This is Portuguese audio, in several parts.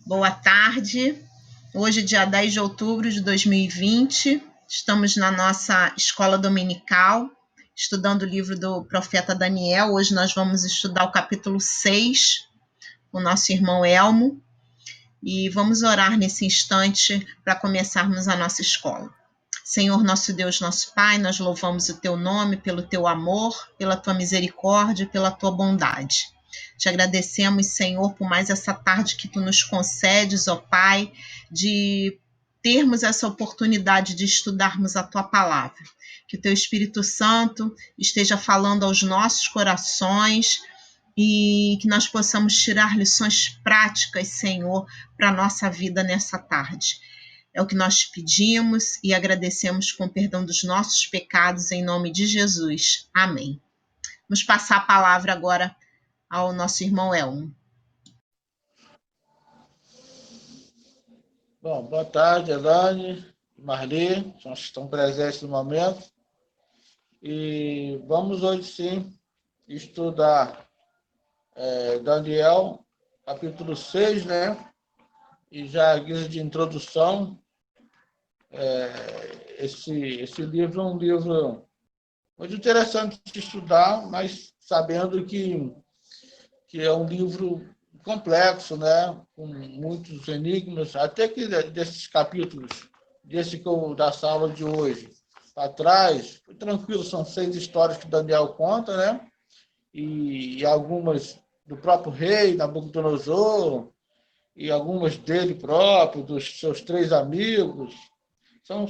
Boa tarde. Hoje, dia 10 de outubro de 2020, estamos na nossa escola dominical, estudando o livro do profeta Daniel. Hoje nós vamos estudar o capítulo 6, com o nosso irmão Elmo, e vamos orar nesse instante para começarmos a nossa escola. Senhor, nosso Deus, nosso Pai, nós louvamos o Teu nome pelo Teu amor, pela Tua misericórdia, pela Tua bondade. Te agradecemos, Senhor, por mais essa tarde que Tu nos concedes, ó Pai, de termos essa oportunidade de estudarmos a Tua palavra. Que o Teu Espírito Santo esteja falando aos nossos corações e que nós possamos tirar lições práticas, Senhor, para a nossa vida nessa tarde. É o que nós te pedimos e agradecemos com o perdão dos nossos pecados, em nome de Jesus. Amém. Vamos passar a palavra agora ao nosso irmão Elmo. Bom, boa tarde, Elane, Marli, estão presentes no momento. E vamos hoje sim estudar Daniel, capítulo 6, né? E já a guisa de introdução, esse livro é um livro muito interessante de estudar, mas sabendo que é um livro complexo, né? Com muitos enigmas, até que desses capítulos, da sala de hoje para trás, foi tranquilo, são 6 histórias que Daniel conta, né? E algumas do próprio rei, Nabucodonosor, e algumas dele próprio, dos seus 3 amigos. São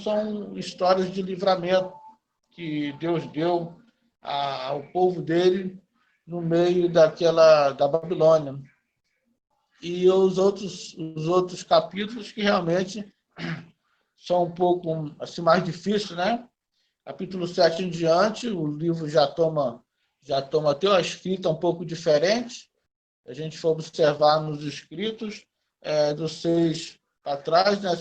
histórias de livramento que Deus deu ao povo dele no meio da Babilônia. E os outros capítulos que realmente são um pouco assim, mais difíceis, né? Capítulo 7 em diante, o livro já toma até uma escrita um pouco diferente. A gente for observar nos escritos, do 6 para trás, né,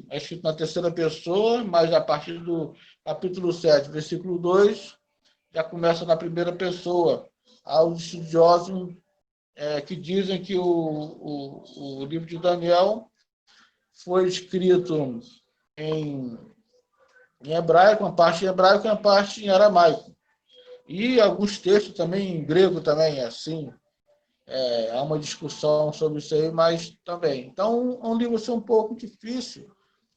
é escrito na terceira pessoa, mas a partir do capítulo 7, versículo 2, já começa na primeira pessoa. Há os estudiosos que dizem que o livro de Daniel foi escrito em hebraico, uma parte em hebraico e uma parte em aramaico. E alguns textos também em grego também, assim. Há uma discussão sobre isso aí, mas também. Então, é um livro assim, um pouco difícil.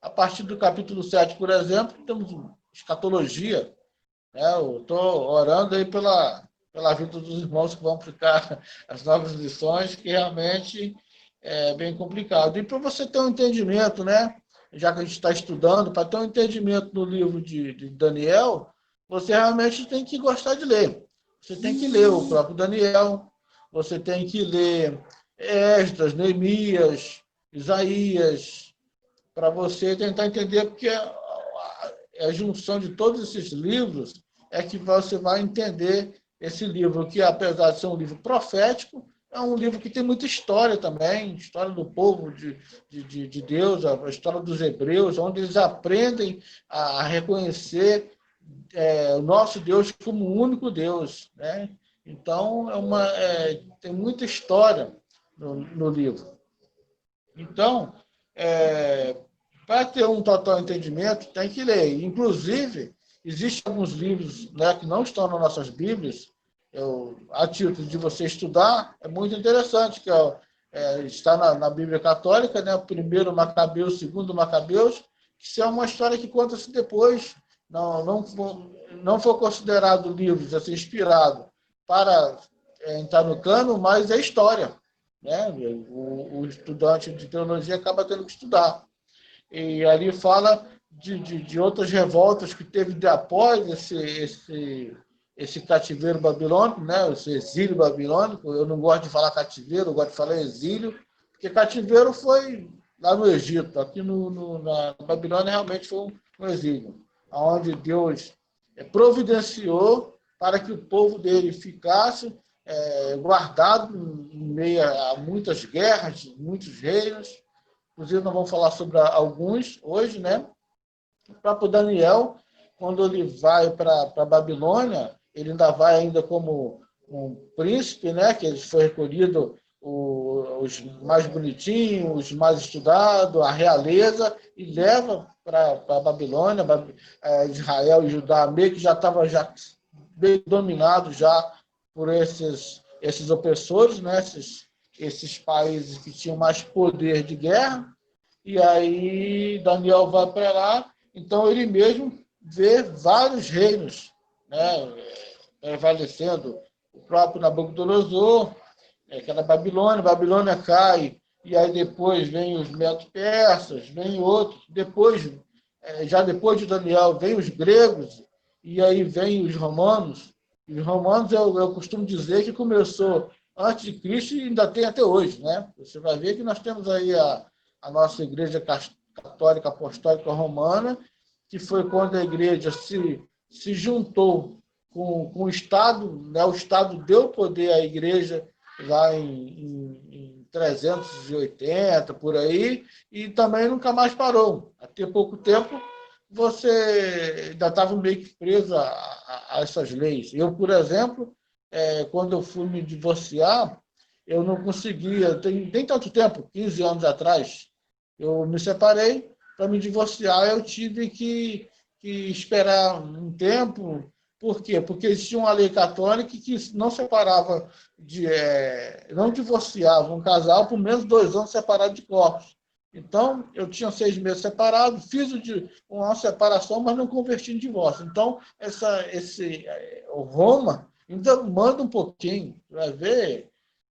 A partir do capítulo 7, por exemplo, temos escatologia. Eu estou orando aí pela vida dos irmãos que vão aplicar as novas lições, que realmente é bem complicado. E para você ter um entendimento, né? Já que a gente está estudando, para ter um entendimento no livro de Daniel, você realmente tem que gostar de ler. Você tem que ler o próprio Daniel, você tem que ler Esdras, Neemias, Isaías, para você tentar entender, porque a junção de todos esses livros é que você vai entender esse livro, que apesar de ser um livro profético, é um livro que tem muita história também, história do povo de Deus, a história dos hebreus, onde eles aprendem a reconhecer o nosso Deus como o único Deus, né? Então, tem muita história no livro. Então, para ter um total entendimento, tem que ler. Inclusive, existem alguns livros, né, que não estão nas nossas Bíblias, a título de você estudar, é muito interessante, que está na Bíblia Católica, né, o primeiro Macabeus, o segundo Macabeus, que é uma história que conta-se depois, não foi considerado livros assim, inspirado para entrar no cano, mas é história. Né? O estudante de teologia acaba tendo que estudar. E ali fala de outras revoltas que teve após esse cativeiro babilônico, né? Esse exílio babilônico. Eu não gosto de falar cativeiro, eu gosto de falar exílio, porque cativeiro foi lá no Egito. Aqui na Babilônia realmente foi um exílio, onde Deus providenciou para que o povo dele ficasse guardado em meio a muitas guerras, muitos reinos. Inclusive, nós vamos falar sobre alguns hoje, né? O próprio Daniel, quando ele vai para a Babilônia, ele ainda vai ainda como um príncipe, né? Que ele foi recolhido, os mais bonitinhos, os mais estudados, a realeza, e leva para a Babilônia, Israel e Judá, meio que já estava já bem dominado já por esses opressores, né? Esses países que tinham mais poder de guerra, e aí Daniel vai para lá, então ele mesmo vê vários reinos, né, prevalecendo, o próprio Nabucodonosor, aquela Babilônia cai, e aí depois vem os medo-persas, vem outros, depois, já depois de Daniel, vem os gregos, e aí vem os romanos. Os romanos, eu costumo dizer que começou antes de Cristo e ainda tem até hoje, né? Você vai ver que nós temos aí a nossa Igreja Católica Apostólica Romana, que foi quando a Igreja se juntou com o Estado, né? O Estado deu poder à Igreja lá em 380, por aí, e também nunca mais parou. Até pouco tempo, você ainda estava meio que preso a essas leis. Eu, por exemplo, quando eu fui me divorciar, eu não conseguia, tem nem tanto tempo, 15 anos atrás, eu me separei. Para me divorciar, eu tive que esperar um tempo. Por quê? Porque existia uma lei católica que não separava, não divorciava um casal por menos de 2 anos separado de corpos. Então, eu tinha 6 meses separado, fiz uma separação, mas não converti em divórcio. Então, o Roma ainda manda um pouquinho, vai ver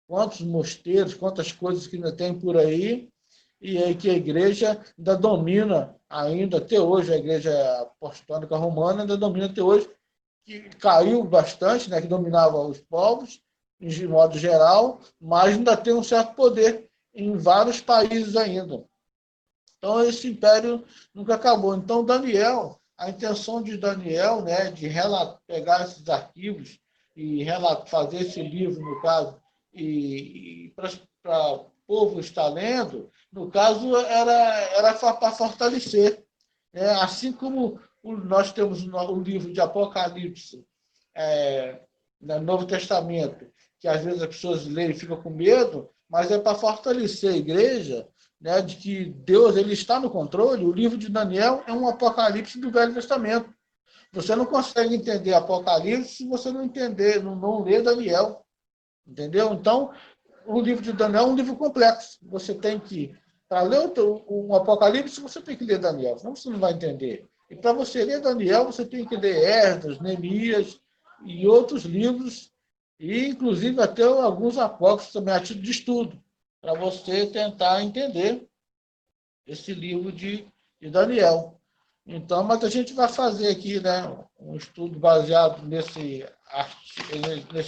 quantos mosteiros, quantas coisas que ainda tem por aí, e aí que a igreja ainda domina, ainda até hoje, a igreja apostólica romana ainda domina até hoje, que caiu bastante, né, que dominava os povos, de modo geral, mas ainda tem um certo poder em vários países ainda. Então, esse império nunca acabou. Então, Daniel, a intenção de Daniel, né, de pegar esses arquivos e fazer esse livro, no caso, e para o povo estar lendo, no caso, era para fortalecer. Assim como nós temos o livro de Apocalipse, no Novo Testamento, que às vezes as pessoas leem e ficam com medo, mas é para fortalecer a igreja, né, de que Deus ele está no controle. O livro de Daniel é um apocalipse do Velho Testamento. Você não consegue entender Apocalipse se você não entender, não ler Daniel. Entendeu? Então, o livro de Daniel é um livro complexo. Você tem que, para ler um Apocalipse, você tem que ler Daniel, senão você não vai entender. E para você ler Daniel, você tem que ler Esdras, Neemias e outros livros, e inclusive até alguns apócrifos também a título de estudo, para você tentar entender esse livro de Daniel. Então, mas a gente vai fazer aqui, né, um estudo baseado nesse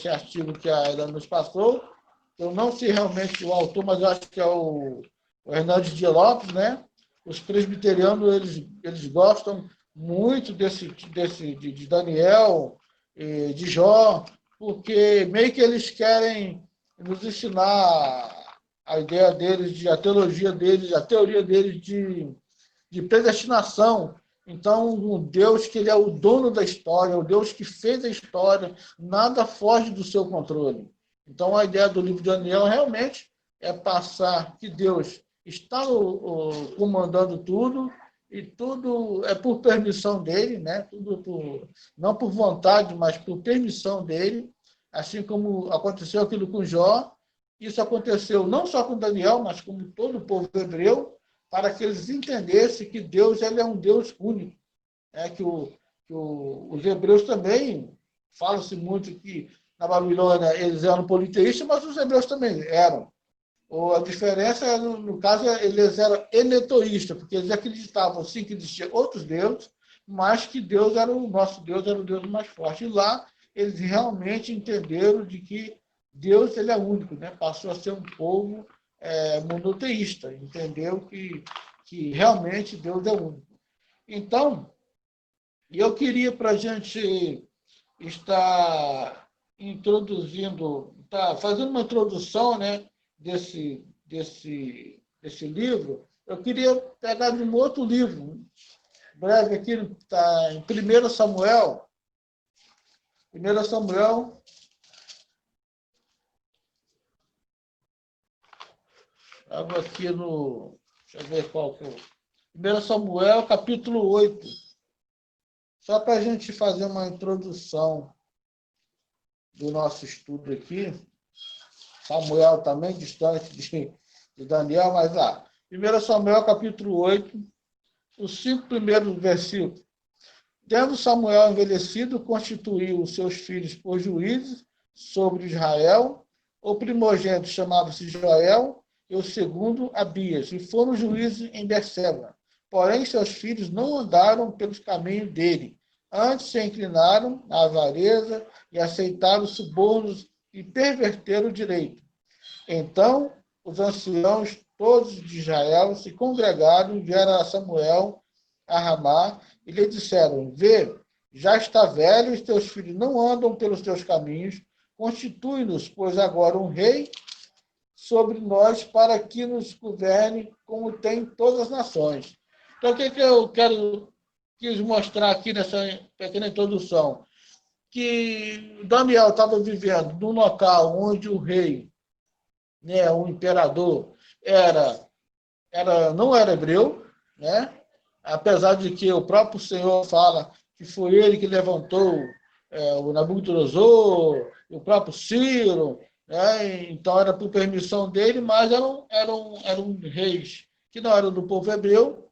artigo que a Ela nos passou. Eu não sei realmente o autor, mas eu acho que é o Hernandes de Lopes, né? Os presbiterianos eles gostam muito de Daniel, de Jó, porque meio que eles querem nos ensinar a ideia deles, a teologia deles, a teoria deles de predestinação. Então, o Deus que ele é o dono da história, o Deus que fez a história, nada foge do seu controle. Então, a ideia do livro de Daniel realmente é passar que Deus está comandando tudo, e tudo é por permissão dele, né? Não por vontade, mas por permissão dele, assim como aconteceu aquilo com Jó. Isso aconteceu não só com Daniel, mas com todo o povo hebreu, para que eles entendessem que Deus ele é um Deus único. Os hebreus também, fala-se muito que na Babilônia eles eram politeístas, mas os hebreus também eram. A diferença, no caso, eles eram enetoístas, porque eles acreditavam sim que existiam outros deuses, mas que Deus era o nosso Deus, era o Deus mais forte. E lá eles realmente entenderam de que Deus ele é único, né? Passou a ser um povo monoteísta, entendeu que realmente Deus é único. Então, eu queria para a gente estar introduzindo, fazendo uma introdução, né, desse livro. Eu queria pegar de um outro livro, breve aqui, está em 1 Samuel. 1 Samuel, Estava aqui no... Deixa eu ver qual que é. 1 Samuel, capítulo 8. Só para a gente fazer uma introdução do nosso estudo aqui. Samuel também, distante de Daniel, mas lá. 1 Samuel, capítulo 8, os 5 primeiros versículos. Tendo Samuel envelhecido, constituiu os seus filhos por juízes sobre Israel. O primogênito chamava-se Joel e o segundo Abias, e foram juízes em Berseba. Porém, seus filhos não andaram pelos caminhos dele. Antes se inclinaram à avareza e aceitaram subornos e perverteram o direito. Então, os anciãos todos de Israel se congregaram e vieram a Samuel a Ramá e lhe disseram: Vê, já está velho e teus filhos não andam pelos teus caminhos. Constitui-nos, pois, agora um rei sobre nós para que nos governe como tem todas as nações. Então, o que eu quis mostrar aqui nessa pequena introdução? Que Daniel estava vivendo num local onde o rei, né, o imperador, não era hebreu, né? Apesar de que o próprio Senhor fala que foi ele que levantou o Nabucodonosor, o próprio Ciro, né? Então era por permissão dele, mas eram reis que não eram do povo hebreu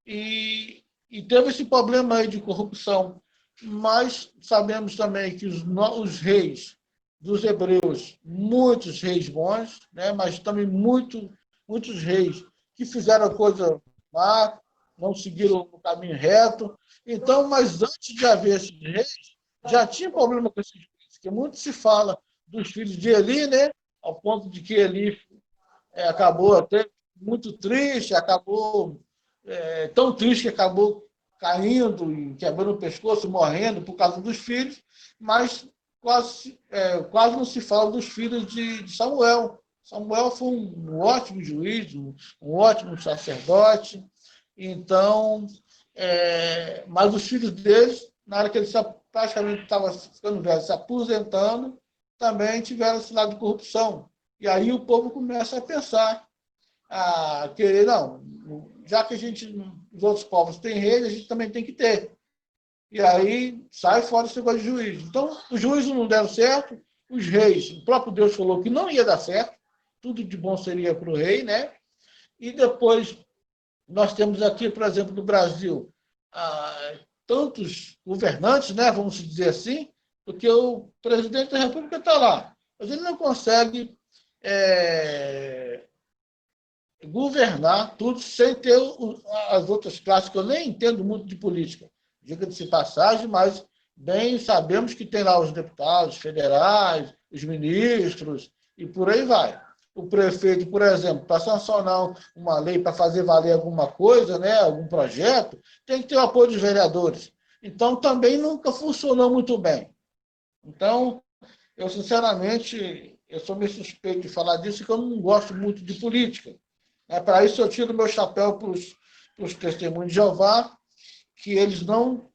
e teve esse problema aí de corrupção. Mas sabemos também que os reis dos hebreus, muitos reis bons, né? Mas também muitos reis que fizeram coisa má, não seguiram o caminho reto. Então, mas antes de haver esses reis, já tinha problema com esses reis, que muito se fala dos filhos de Eli, né? Ao ponto de que Eli acabou até muito triste, acabou tão triste que acabou caindo e quebrando o pescoço, morrendo por causa dos filhos, mas quase não se fala dos filhos de Samuel. Samuel foi um ótimo juiz, um ótimo sacerdote. Então, mas os filhos deles, na hora que eles praticamente estavam ficando velhos, se aposentando, também tiveram esse lado de corrupção. E aí o povo começa a pensar, a querer, não, já que os outros povos têm reis, a gente também tem que ter. E aí sai fora esse negócio de juízo. Então, os juízes não deram certo, os reis, o próprio Deus falou que não ia dar certo, tudo de bom seria para o rei, né? E depois nós temos aqui, por exemplo, no Brasil, tantos governantes, né, vamos dizer assim, porque o presidente da República está lá, mas ele não consegue governar tudo sem ter as outras classes, que eu nem entendo muito de política, diga-se de passagem, mas bem sabemos que tem lá os deputados federais, os ministros, e por aí vai. O prefeito, por exemplo, para sancionar uma lei, para fazer valer alguma coisa, né, algum projeto, tem que ter o apoio dos vereadores. Então, também nunca funcionou muito bem. Então, eu, sinceramente, eu sou meio suspeito de falar disso, porque eu não gosto muito de política. Para isso, eu tiro meu chapéu para os testemunhos de Jeová, que eles não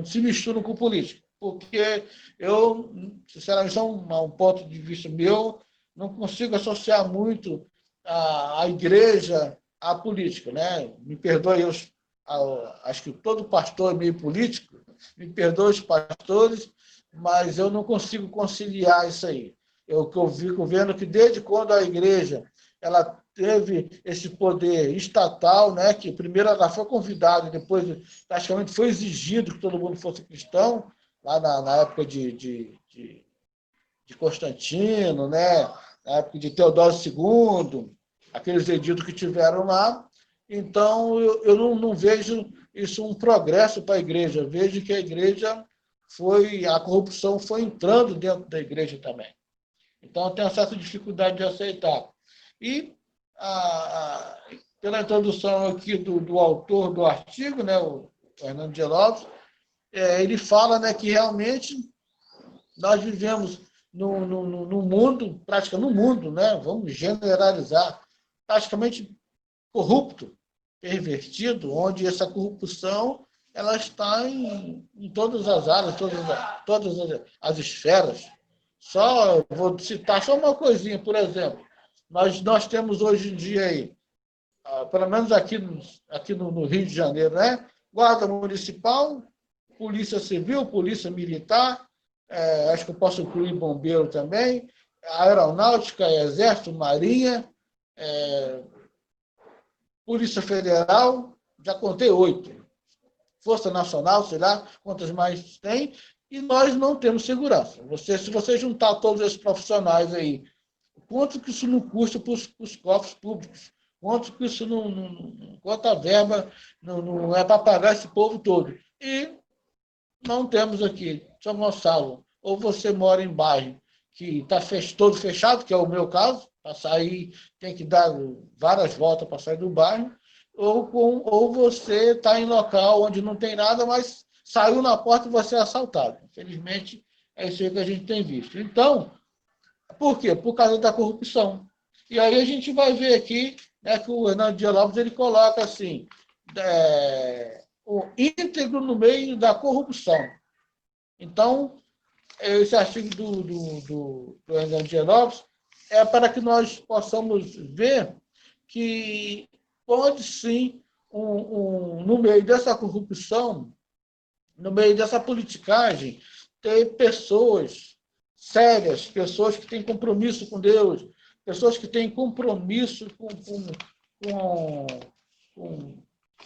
se misturam com política. Porque eu, sinceramente, é um ponto de vista meu, não consigo associar muito a igreja à política. Né? Me perdoe, acho que todo pastor é meio político, me perdoe os pastores, mas eu não consigo conciliar isso aí. Eu fico vendo que desde quando a igreja ela teve esse poder estatal, né, que primeiro ela foi convidada, depois praticamente foi exigido que todo mundo fosse cristão, lá na época de Constantino, né, na época de Teodósio II, aqueles editos que tiveram lá. Então, eu não vejo isso um progresso para a igreja. Eu vejo que a igreja a corrupção foi entrando dentro da igreja também. Então, eu tenho uma certa dificuldade de aceitar. E, pela introdução aqui do autor do artigo, né, o Fernando Genovas, ele fala, né, que realmente nós vivemos no mundo, praticamente no mundo, né, vamos generalizar, praticamente corrupto, pervertido, onde essa corrupção ela está em todas as áreas, todas as esferas. Vou citar só uma coisinha, por exemplo, Nós temos hoje em dia aí, pelo menos aqui no Rio de Janeiro, né? Guarda Municipal, Polícia Civil, Polícia Militar, acho que eu posso incluir bombeiro também, Aeronáutica, Exército, Marinha, Polícia Federal, já contei 8. Força Nacional, sei lá quantas mais tem, e nós não temos segurança. Se você juntar todos esses profissionais aí, quanto que isso não custa para os cofres públicos? Quanto que isso quanta verba não é para pagar esse povo todo? E não temos aqui, São Gonçalo, ou você mora em bairro que está todo fechado, que é o meu caso, para sair tem que dar várias voltas para sair do bairro, ou você está em local onde não tem nada, mas saiu na porta e você é assaltado. Infelizmente, é isso aí que a gente tem visto. Então, por quê? Por causa da corrupção. E aí a gente vai ver aqui, né, que o Hernando Dias Lopes ele coloca assim, o íntegro no meio da corrupção. Então, esse artigo do Hernando Dias Lopes é para que nós possamos ver que pode sim, no meio dessa corrupção, no meio dessa politicagem, ter pessoas sérias, pessoas que têm compromisso com Deus, pessoas que têm compromisso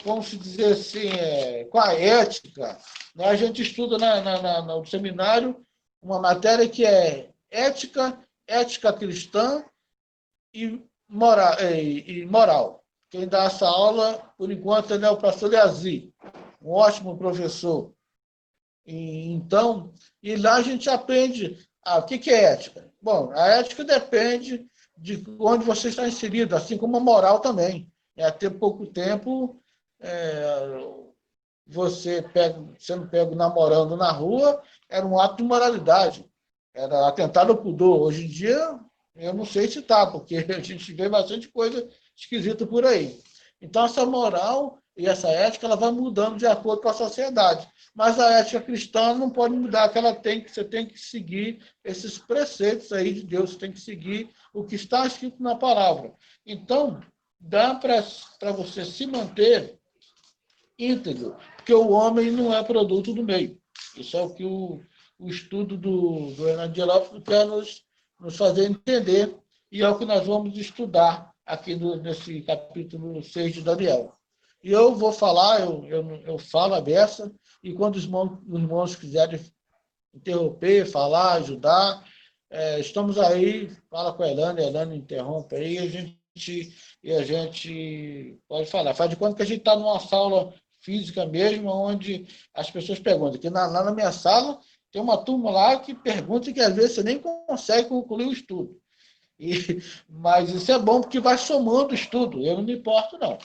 vamos dizer assim, com a ética. A gente estuda no seminário uma matéria que é ética cristã e moral. Quem dá essa aula, por enquanto, é o pastor Leazi, um ótimo professor. Então, e lá a gente aprende o que é ética. Bom, a ética depende de onde você está inserido, assim como a moral também. Até pouco tempo, você sendo pego namorando na rua, era um ato de moralidade, era atentado ao pudor. Hoje em dia, eu não sei se está, porque a gente vê bastante coisa esquisita por aí. Então, essa moral e essa ética ela vai mudando de acordo com a sociedade. Mas a ética cristã não pode mudar, que você tem que seguir esses preceitos aí de Deus, você tem que seguir o que está escrito na palavra. Então, dá para você se manter íntegro, porque o homem não é produto do meio. Isso é o que o estudo do Hernando Dias Lopes quer nos fazer entender, e é o que nós vamos estudar aqui nesse capítulo 6 de Daniel. E eu vou falar, eu falo a beça, e quando os irmãos quiserem interromper, falar, ajudar, estamos aí, fala com a Elane interrompe aí, e a gente pode falar. Faz de conta que a gente está numa sala física mesmo, onde as pessoas perguntam. Que lá na minha sala tem uma turma lá que pergunta que às vezes você nem consegue concluir o estudo. Mas isso é bom porque vai somando o estudo. Eu não me importo, não.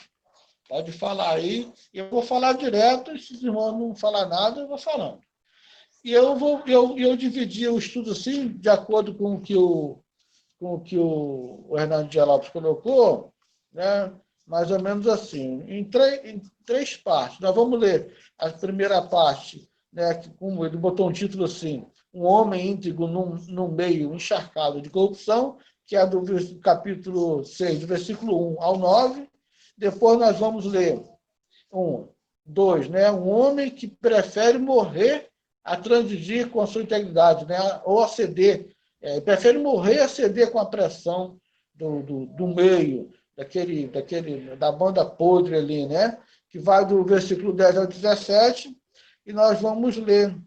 Pode falar aí. Eu vou falar direto, e se os irmãos não falar nada, eu vou falando. E eu dividi o estudo assim, de acordo com o que o Hernando Dias Lopes colocou, né? Mais ou menos assim, em três partes. Nós vamos ler a primeira parte, né, como ele botou um título assim, um homem íntegro num meio encharcado de corrupção, que é do capítulo 6, do versículo 1 ao 9. Depois nós vamos ler 2, né, um homem que prefere morrer a transigir com a sua integridade, né, ou a ceder. Prefere morrer a ceder com a pressão do meio, da banda podre ali, né? Que vai do versículo 10 ao 17, e nós vamos ler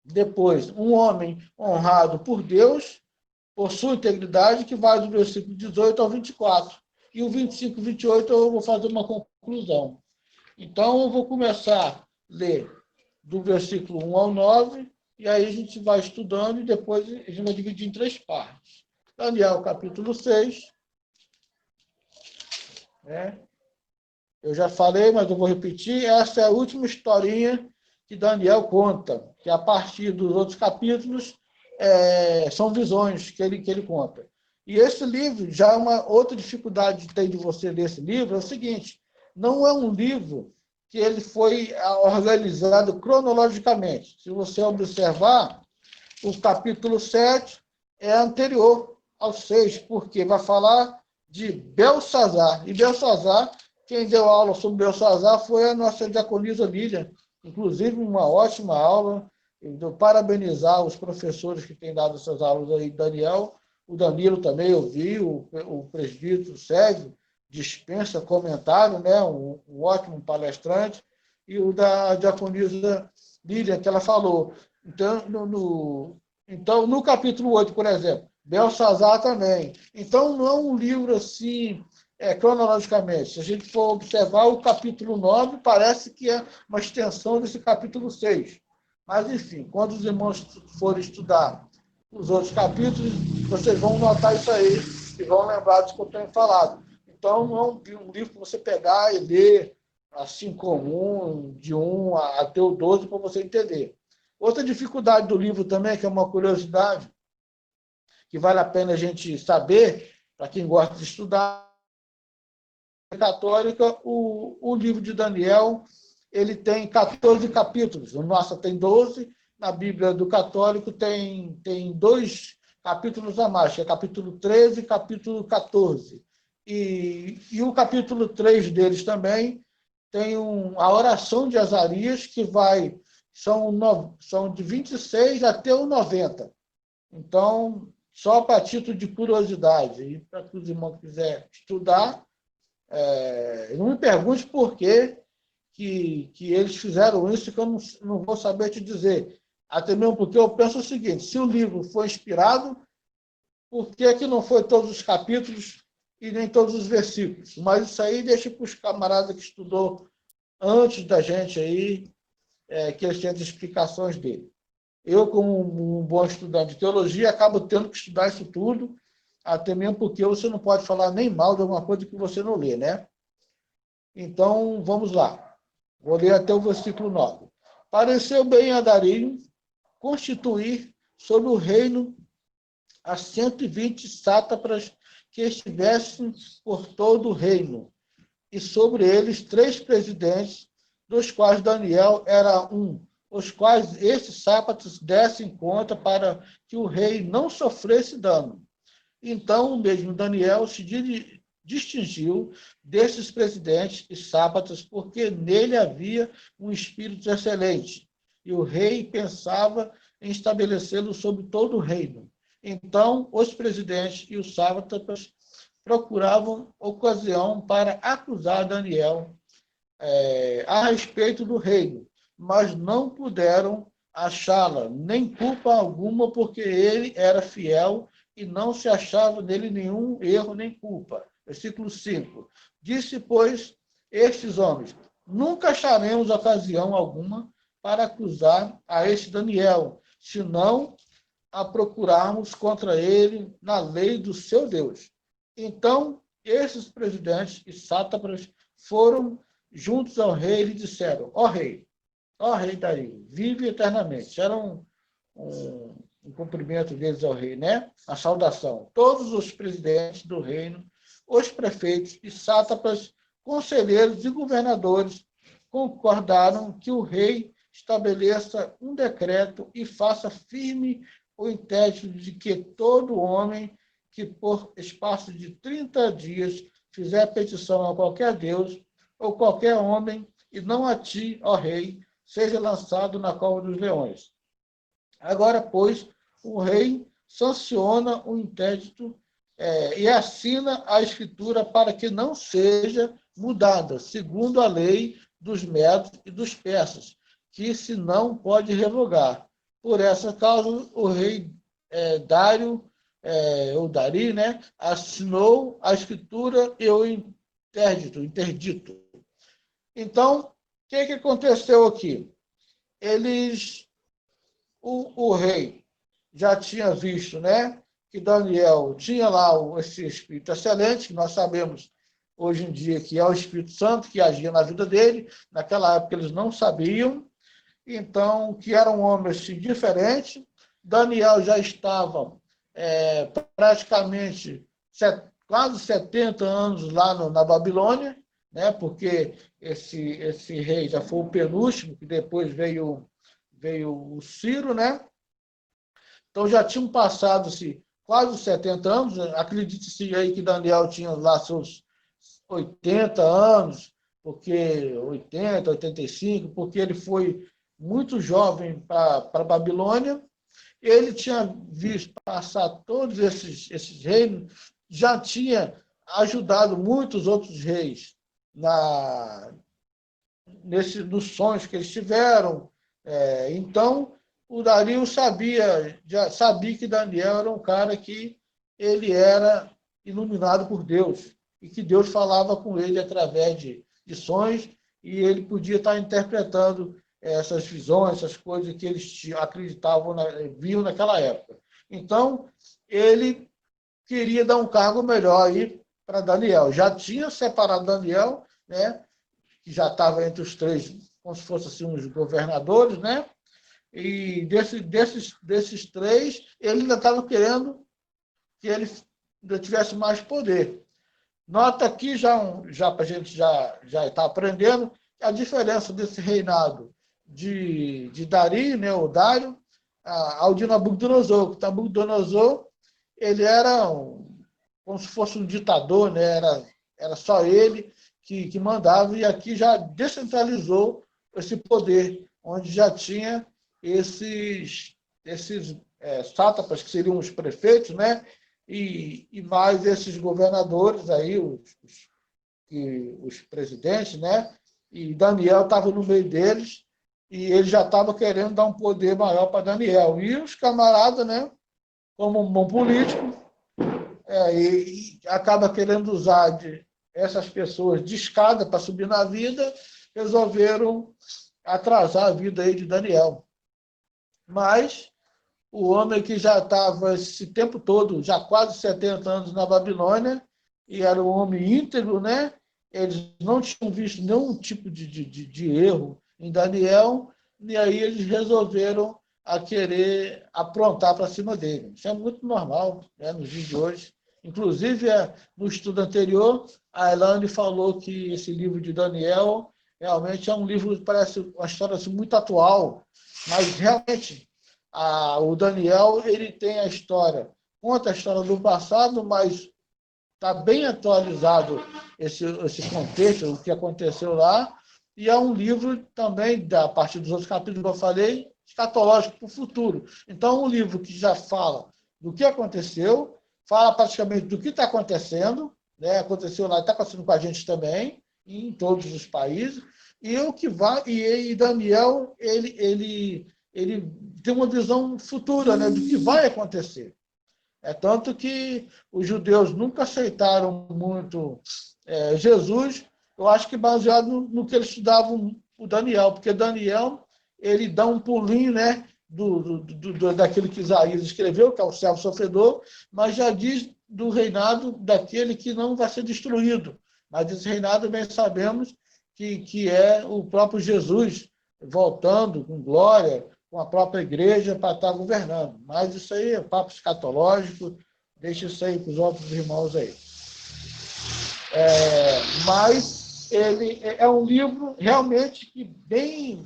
depois um homem honrado por Deus, por sua integridade, que vai do versículo 18 ao 24. E o 25 e 28 eu vou fazer uma conclusão. Então, eu vou começar a ler do versículo 1 ao 9, e aí a gente vai estudando, e depois a gente vai dividir em três partes. Daniel, capítulo 6. Eu já falei, mas eu vou repetir. Essa é a última historinha que Daniel conta, que a partir dos outros capítulos são visões que ele conta. E esse livro, já uma outra dificuldade que tem de você ler esse livro é o seguinte: não é um livro que ele foi organizado cronologicamente. Se você observar, o capítulo 7 é anterior ao 6, porque vai falar de Belsazar. E Belsazar, quem deu aula sobre Belsazar foi a nossa diaconisa Lília, inclusive uma ótima aula. Eu parabenizar os professores que têm dado essas aulas aí, Daniel, o Danilo também, eu vi, o presbítero Sérgio, dispensa comentário, né? Um ótimo palestrante, e o da diaconisa Lília, que ela falou. Então, no capítulo 8, por exemplo, Belsazar também. Então, não é um livro assim, cronologicamente. Se a gente for observar, o capítulo 9 parece que é uma extensão desse capítulo 6. Mas, enfim, quando os irmãos forem estudar os outros capítulos, vocês vão notar isso aí e vão lembrar disso que eu tenho falado. Então, não é um livro que você pegar e ler assim comum, de 1 até o 12, para você entender. Outra dificuldade do livro também, que é uma curiosidade, que vale a pena a gente saber, para quem gosta de estudar católica, o livro de Daniel ele tem 14 capítulos. O nosso tem 12, na Bíblia do católico tem 2 capítulos a mais, que é capítulo 13 e capítulo 14. E o capítulo 3 deles também tem a oração de Azarias, que são de 26 até o 90. Então, só para título de curiosidade, e para que os irmãos quiserem estudar, não me pergunte por que eles fizeram isso, que eu não vou saber te dizer. Até mesmo porque eu penso o seguinte: se o livro foi inspirado, por que não foi todos os capítulos e nem todos os versículos? Mas isso aí deixa para os camaradas que estudou antes da gente aí, que eles têm as explicações dele. Eu, como um bom estudante de teologia, acabo tendo que estudar isso tudo, até mesmo porque você não pode falar nem mal de alguma coisa que você não lê, né? Então, vamos lá. Vou ler até o versículo 9. Pareceu bem a Dario constituir sobre o reino a 120 sátrapas que estivessem por todo o reino, e sobre eles 3 presidentes, dos quais Daniel era um, os quais esses sátrapas dessem conta para que o rei não sofresse dano. Então, o mesmo Daniel se distinguiu desses presidentes e sábatas, porque nele havia um espírito excelente, e o rei pensava em estabelecê-lo sobre todo o reino. Então, os presidentes e os sábatas procuravam ocasião para acusar Daniel a respeito do reino, mas não puderam achá-la, nem culpa alguma, porque ele era fiel e não se achava nele nenhum erro nem culpa. Versículo 5. Disse, pois, estes homens: nunca acharemos ocasião alguma para acusar a este Daniel, senão a procurarmos contra ele na lei do seu Deus. Então, esses presidentes e sátrapas foram juntos ao rei e lhe disseram: ó rei Dario, vive eternamente. Era um cumprimento deles ao rei, né? A saudação. Todos os presidentes do reino, os prefeitos e sátrapas, conselheiros e governadores concordaram que o rei estabeleça um decreto e faça firme o intérito de que todo homem que por espaço de 30 dias fizer petição a qualquer Deus ou qualquer homem, e não a ti, ó rei, seja lançado na cova dos leões. Agora, pois, o rei sanciona o interdito e assina a escritura para que não seja mudada, segundo a lei dos medos e dos persas, que se não pode revogar. Por essa causa, o rei Dário, ou Dari, né, assinou a escritura e o interdito. Então, o que aconteceu aqui? O rei já tinha visto, né, que Daniel tinha lá esse espírito excelente, que nós sabemos hoje em dia que é o Espírito Santo que agia na vida dele. Naquela época eles não sabiam, então, que era um homem assim, diferente. Daniel já estava praticamente quase 70 anos lá na Babilônia, né, porque esse rei já foi o penúltimo, que depois veio o Ciro, né? Então já tinham passado-se quase 70 anos, acredite-se aí que Daniel tinha lá seus 80 anos, porque 80, 85, porque ele foi muito jovem para a Babilônia. Ele tinha visto passar todos esses reinos, já tinha ajudado muitos outros reis nos sonhos que eles tiveram. Então, o Dario já sabia que Daniel era um cara que ele era iluminado por Deus e que Deus falava com ele através de sonhos e ele podia estar interpretando essas visões, essas coisas que eles acreditavam, viam naquela época. Então, ele queria dar um cargo melhor aí para Daniel. Já tinha separado Daniel, né, que já estava entre os três, como se fossem assim, uns governadores, né? E desses três, ele ainda estava querendo que ele ainda tivesse mais poder. Nota aqui, já para a gente já está aprendendo, a diferença desse reinado de Dario, né, o Dário, ao de Nabucodonosor. Nabucodonosor, ele era como se fosse um ditador, né? Era só ele que mandava, e aqui já descentralizou esse poder, onde já tinha esses sátrapas, que seriam os prefeitos, né? E mais esses governadores aí, os presidentes, né? E Daniel estava no meio deles, e ele já estava querendo dar um poder maior para Daniel. E os camaradas, né? Como um bom político, e acaba querendo usar essas pessoas de escada para subir na vida, resolveram atrasar a vida aí de Daniel. Mas o homem que já estava esse tempo todo, já quase 70 anos na Babilônia, e era um homem íntegro, né? Eles não tinham visto nenhum tipo de erro em Daniel, e aí eles resolveram querer aprontar para cima dele. Isso é muito normal, né, nos dias de hoje. Inclusive, no estudo anterior, a Elaine falou que esse livro de Daniel realmente é um livro que parece uma história assim, muito atual, mas realmente o Daniel ele tem a história, conta a história do passado, mas está bem atualizado esse contexto, o que aconteceu lá, e é um livro também, a partir dos outros capítulos que eu falei, escatológico para o futuro. Então, um livro que já fala do que aconteceu, fala praticamente do que está acontecendo, né? Aconteceu lá, está acontecendo com a gente também, em todos os países, e o que vai, e Daniel, ele tem uma visão futura, né, do que vai acontecer. É tanto que os judeus nunca aceitaram muito Jesus, eu acho que baseado no que eles estudavam o Daniel, porque Daniel ele dá um pulinho, né, daquilo que Isaías escreveu, que é o servo sofredor, mas já diz do reinado daquele que não vai ser destruído. Mas esse reinado, bem sabemos, que é o próprio Jesus voltando com glória, com a própria igreja para estar governando. Mas isso aí é papo escatológico, deixa isso aí para os outros irmãos aí. Mas ele é um livro realmente que bem...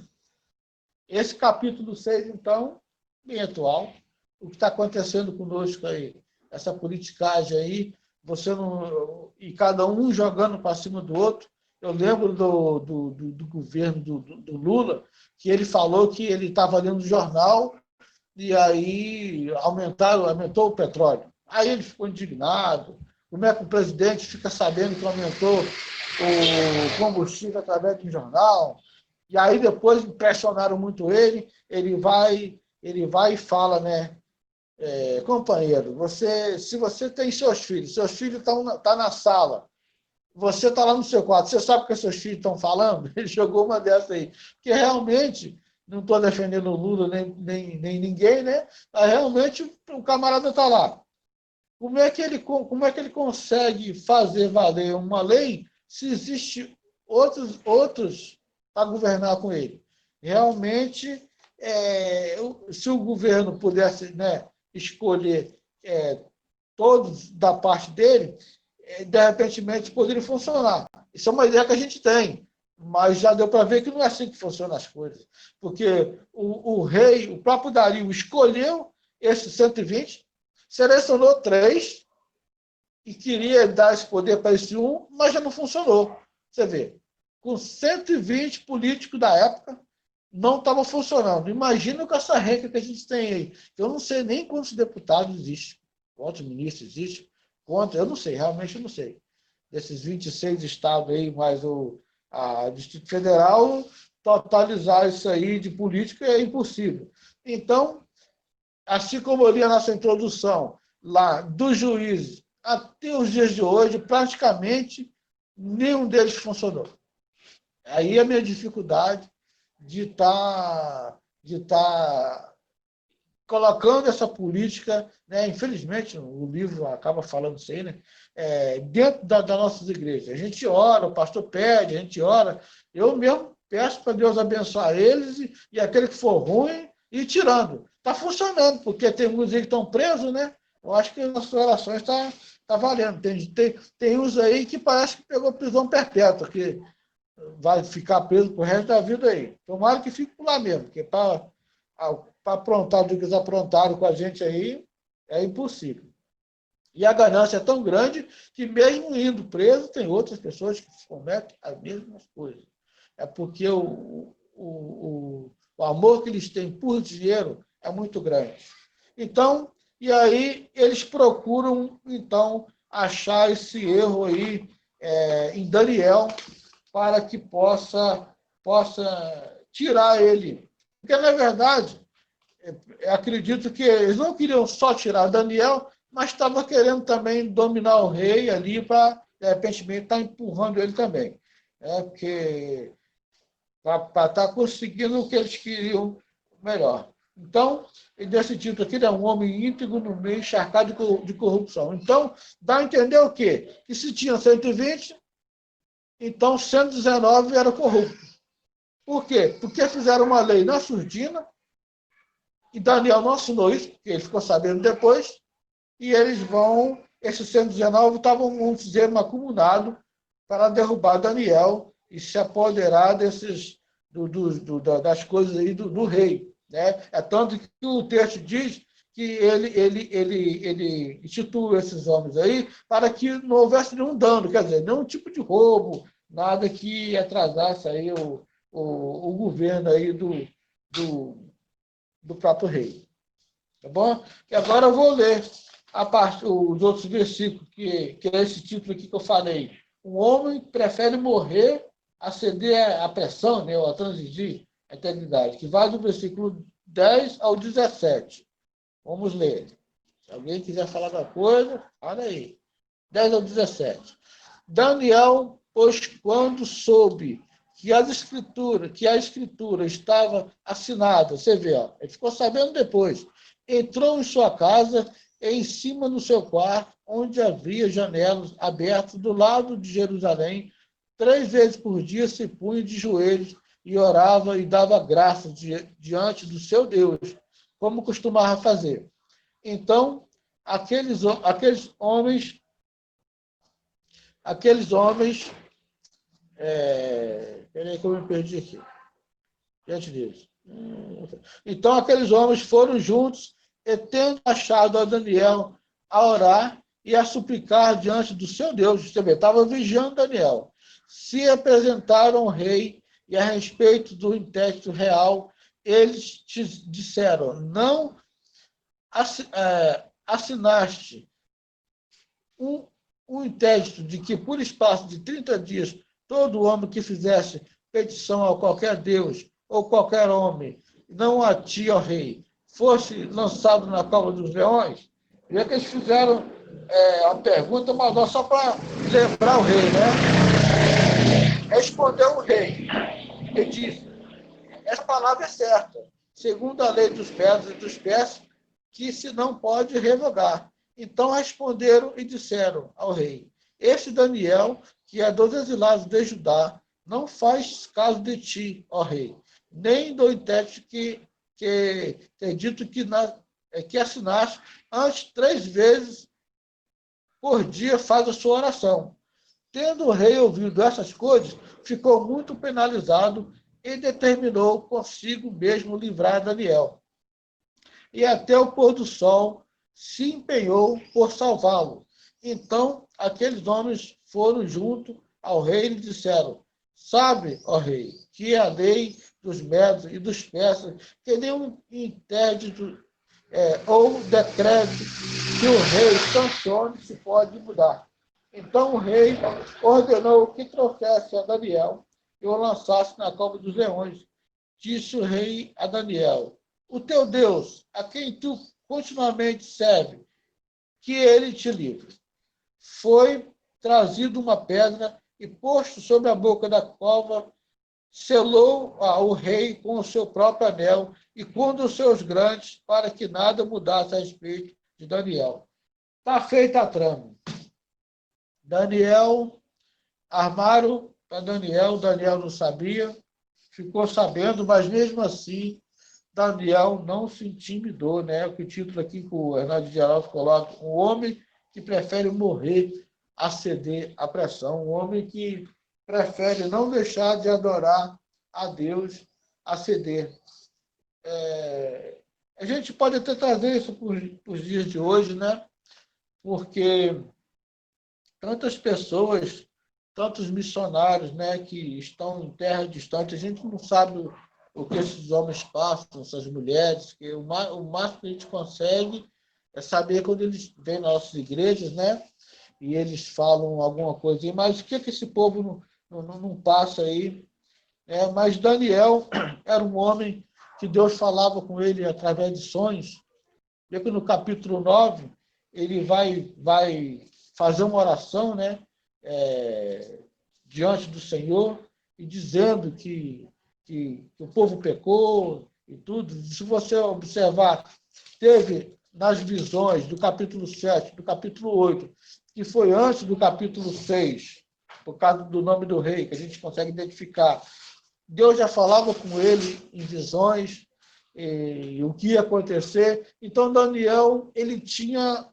Esse capítulo 6, então, bem atual. O que está acontecendo conosco aí, essa politicagem aí, você não... e cada um jogando para cima do outro. Eu lembro do governo do Lula, que ele falou que ele estava lendo o jornal e aí aumentou o petróleo. Aí ele ficou indignado. Como é que o presidente fica sabendo que aumentou o combustível através de um jornal? E aí depois pressionaram muito ele vai e fala, né? Companheiro, se você tem seus filhos estão na sala, você está lá no seu quarto, você sabe o que seus filhos estão falando? Ele jogou uma dessa aí. Porque realmente, não estou defendendo o Lula nem ninguém, né? Mas realmente o camarada está lá. Como é que ele consegue fazer valer uma lei se existe outros para governar com ele? Realmente, se o governo pudesse, né, escolher todos da parte dele, de repente poderia funcionar. Isso é uma ideia que a gente tem, mas já deu para ver que não é assim que funcionam as coisas. Porque o rei, o próprio Dario, escolheu esses 120, Selecionou 3 e queria dar esse poder para esse um, mas já não funcionou. Você vê, com 120 políticos da época, não estava funcionando. Imagina com essa regra que a gente tem aí. Eu não sei nem quantos deputados existem, quantos ministros existem, quantos, eu não sei, realmente eu não sei. Desses 26 estados aí, mais o Distrito Federal, totalizar isso aí de política é impossível. Então, assim como eu li a nossa introdução lá dos juízes, até os dias de hoje, praticamente nenhum deles funcionou. Aí a minha dificuldade de tá colocando essa política, né? Infelizmente, o livro acaba falando isso aí, né? Dentro das nossas igrejas. A gente ora, o pastor pede, a gente ora. Eu mesmo peço para Deus abençoar eles e aquele que for ruim, ir tirando. Está funcionando, porque tem uns aí que estão presos, né? Eu acho que as nossas orações tá valendo. Tem uns aí que parece que pegou prisão perpétua, que vai ficar preso pro resto da vida aí. Tomara que fique por lá mesmo, porque para aprontar do que eles aprontaram com a gente aí, é impossível. E a ganância é tão grande que, mesmo indo preso, tem outras pessoas que cometem as mesmas coisas. É porque o amor que eles têm por dinheiro é muito grande. Então, e aí eles procuram, então, achar esse erro aí em Daniel, para que possa tirar ele. Porque, na verdade, acredito que eles não queriam só tirar Daniel, mas estavam querendo também dominar o rei ali para, de repente, estar empurrando ele também. Porque para estar conseguindo o que eles queriam melhor. Então, nesse título aqui, ele é um homem íntegro no meio encharcado de corrupção. Então, dá a entender o quê? Que se tinha 120, então 119 era corrupto. Por quê? Porque fizeram uma lei na surdina, e Daniel não assinou isso, porque ele ficou sabendo depois, e esses 119 estavam, vamos dizer, acumulados para derrubar Daniel e se apoderar das coisas aí do rei. Né? É tanto que o texto diz que ele instituiu esses homens aí para que não houvesse nenhum dano, quer dizer, nenhum tipo de roubo, nada que atrasasse aí o governo aí do próprio rei. Tá bom? E agora eu vou ler os outros versículos, que é esse título aqui que eu falei. Um homem prefere morrer a ceder à pressão, né, ou a transigir a eternidade, que vai do versículo 10 ao 17. Vamos ler. Se alguém quiser falar da coisa, fala aí. 10 ao 17. Daniel, pois quando soube que a escritura estava assinada, você vê, ó, ele ficou sabendo depois, entrou em sua casa, em cima do seu quarto, onde havia janelas abertas do lado de Jerusalém, 3 vezes por dia se punha de joelhos e orava e dava graças diante do seu Deus, como costumava fazer. Então, aqueles homens, peraí que eu me perdi aqui. Diante deles. Então, aqueles homens foram juntos e, tendo achado a Daniel, a orar e a suplicar diante do seu Deus. Você vê, estava vigiando Daniel. Se apresentaram ao rei e, a respeito do intérprete real, eles te disseram: não assinaste um intérprete de que, por espaço de 30 dias, todo homem que fizesse petição a qualquer Deus ou qualquer homem, não a ti, ó rei, fosse lançado na cova dos leões? E é que eles fizeram a pergunta, mas só para lembrar o rei, né? Respondeu o rei e disse: essa palavra é certa, segundo a lei dos pedras e dos pés, que se não pode revogar. Então responderam e disseram ao rei: este Daniel, que é dos exilados de Judá, não faz caso de ti, ó rei, nem do intérprete que tem dito que assinaste antes 3 vezes por dia faz a sua oração. Tendo o rei ouvido essas coisas, ficou muito penalizado e determinou consigo mesmo livrar Daniel. E até o pôr do sol se empenhou por salvá-lo. Então, aqueles homens foram junto ao rei e disseram: sabe, ó rei, que a lei dos medos e dos persas que nenhum interdito ou decreto que o rei sancione se pode mudar. Então o rei ordenou que trouxesse a Daniel e o lançasse na cova dos leões. Disse o rei a Daniel: o teu Deus, a quem tu continuamente serve, que ele te livre. Foi trazido uma pedra e posto sobre a boca da cova, selou o rei com o seu próprio anel e com um dos seus grandes, para que nada mudasse a respeito de Daniel. Está feita a trama. Daniel, armaram para Daniel não sabia, ficou sabendo, mas mesmo assim, Daniel não se intimidou, né? O que o título aqui que o Hernando Geraldo coloca: um homem que prefere morrer a ceder à pressão, um homem que prefere não deixar de adorar a Deus a ceder. A gente pode até trazer isso para os dias de hoje, né? Porque tantas pessoas, tantos missionários, né, que estão em terra distante, a gente não sabe o que esses homens passam, essas mulheres, que o máximo que a gente consegue é saber quando eles vêm nas nossas igrejas, né, e eles falam alguma coisa, mas o que esse povo não passa aí? Mas Daniel era um homem que Deus falava com ele através de sonhos. Vê que no capítulo 9 ele vai fazer uma oração, né, diante do Senhor, e dizendo que o povo pecou e tudo. Se você observar, teve nas visões do capítulo 7, do capítulo 8, que foi antes do capítulo 6, por causa do nome do rei, que a gente consegue identificar. Deus já falava com ele em visões, o que ia acontecer. Então, Daniel, ele tinha,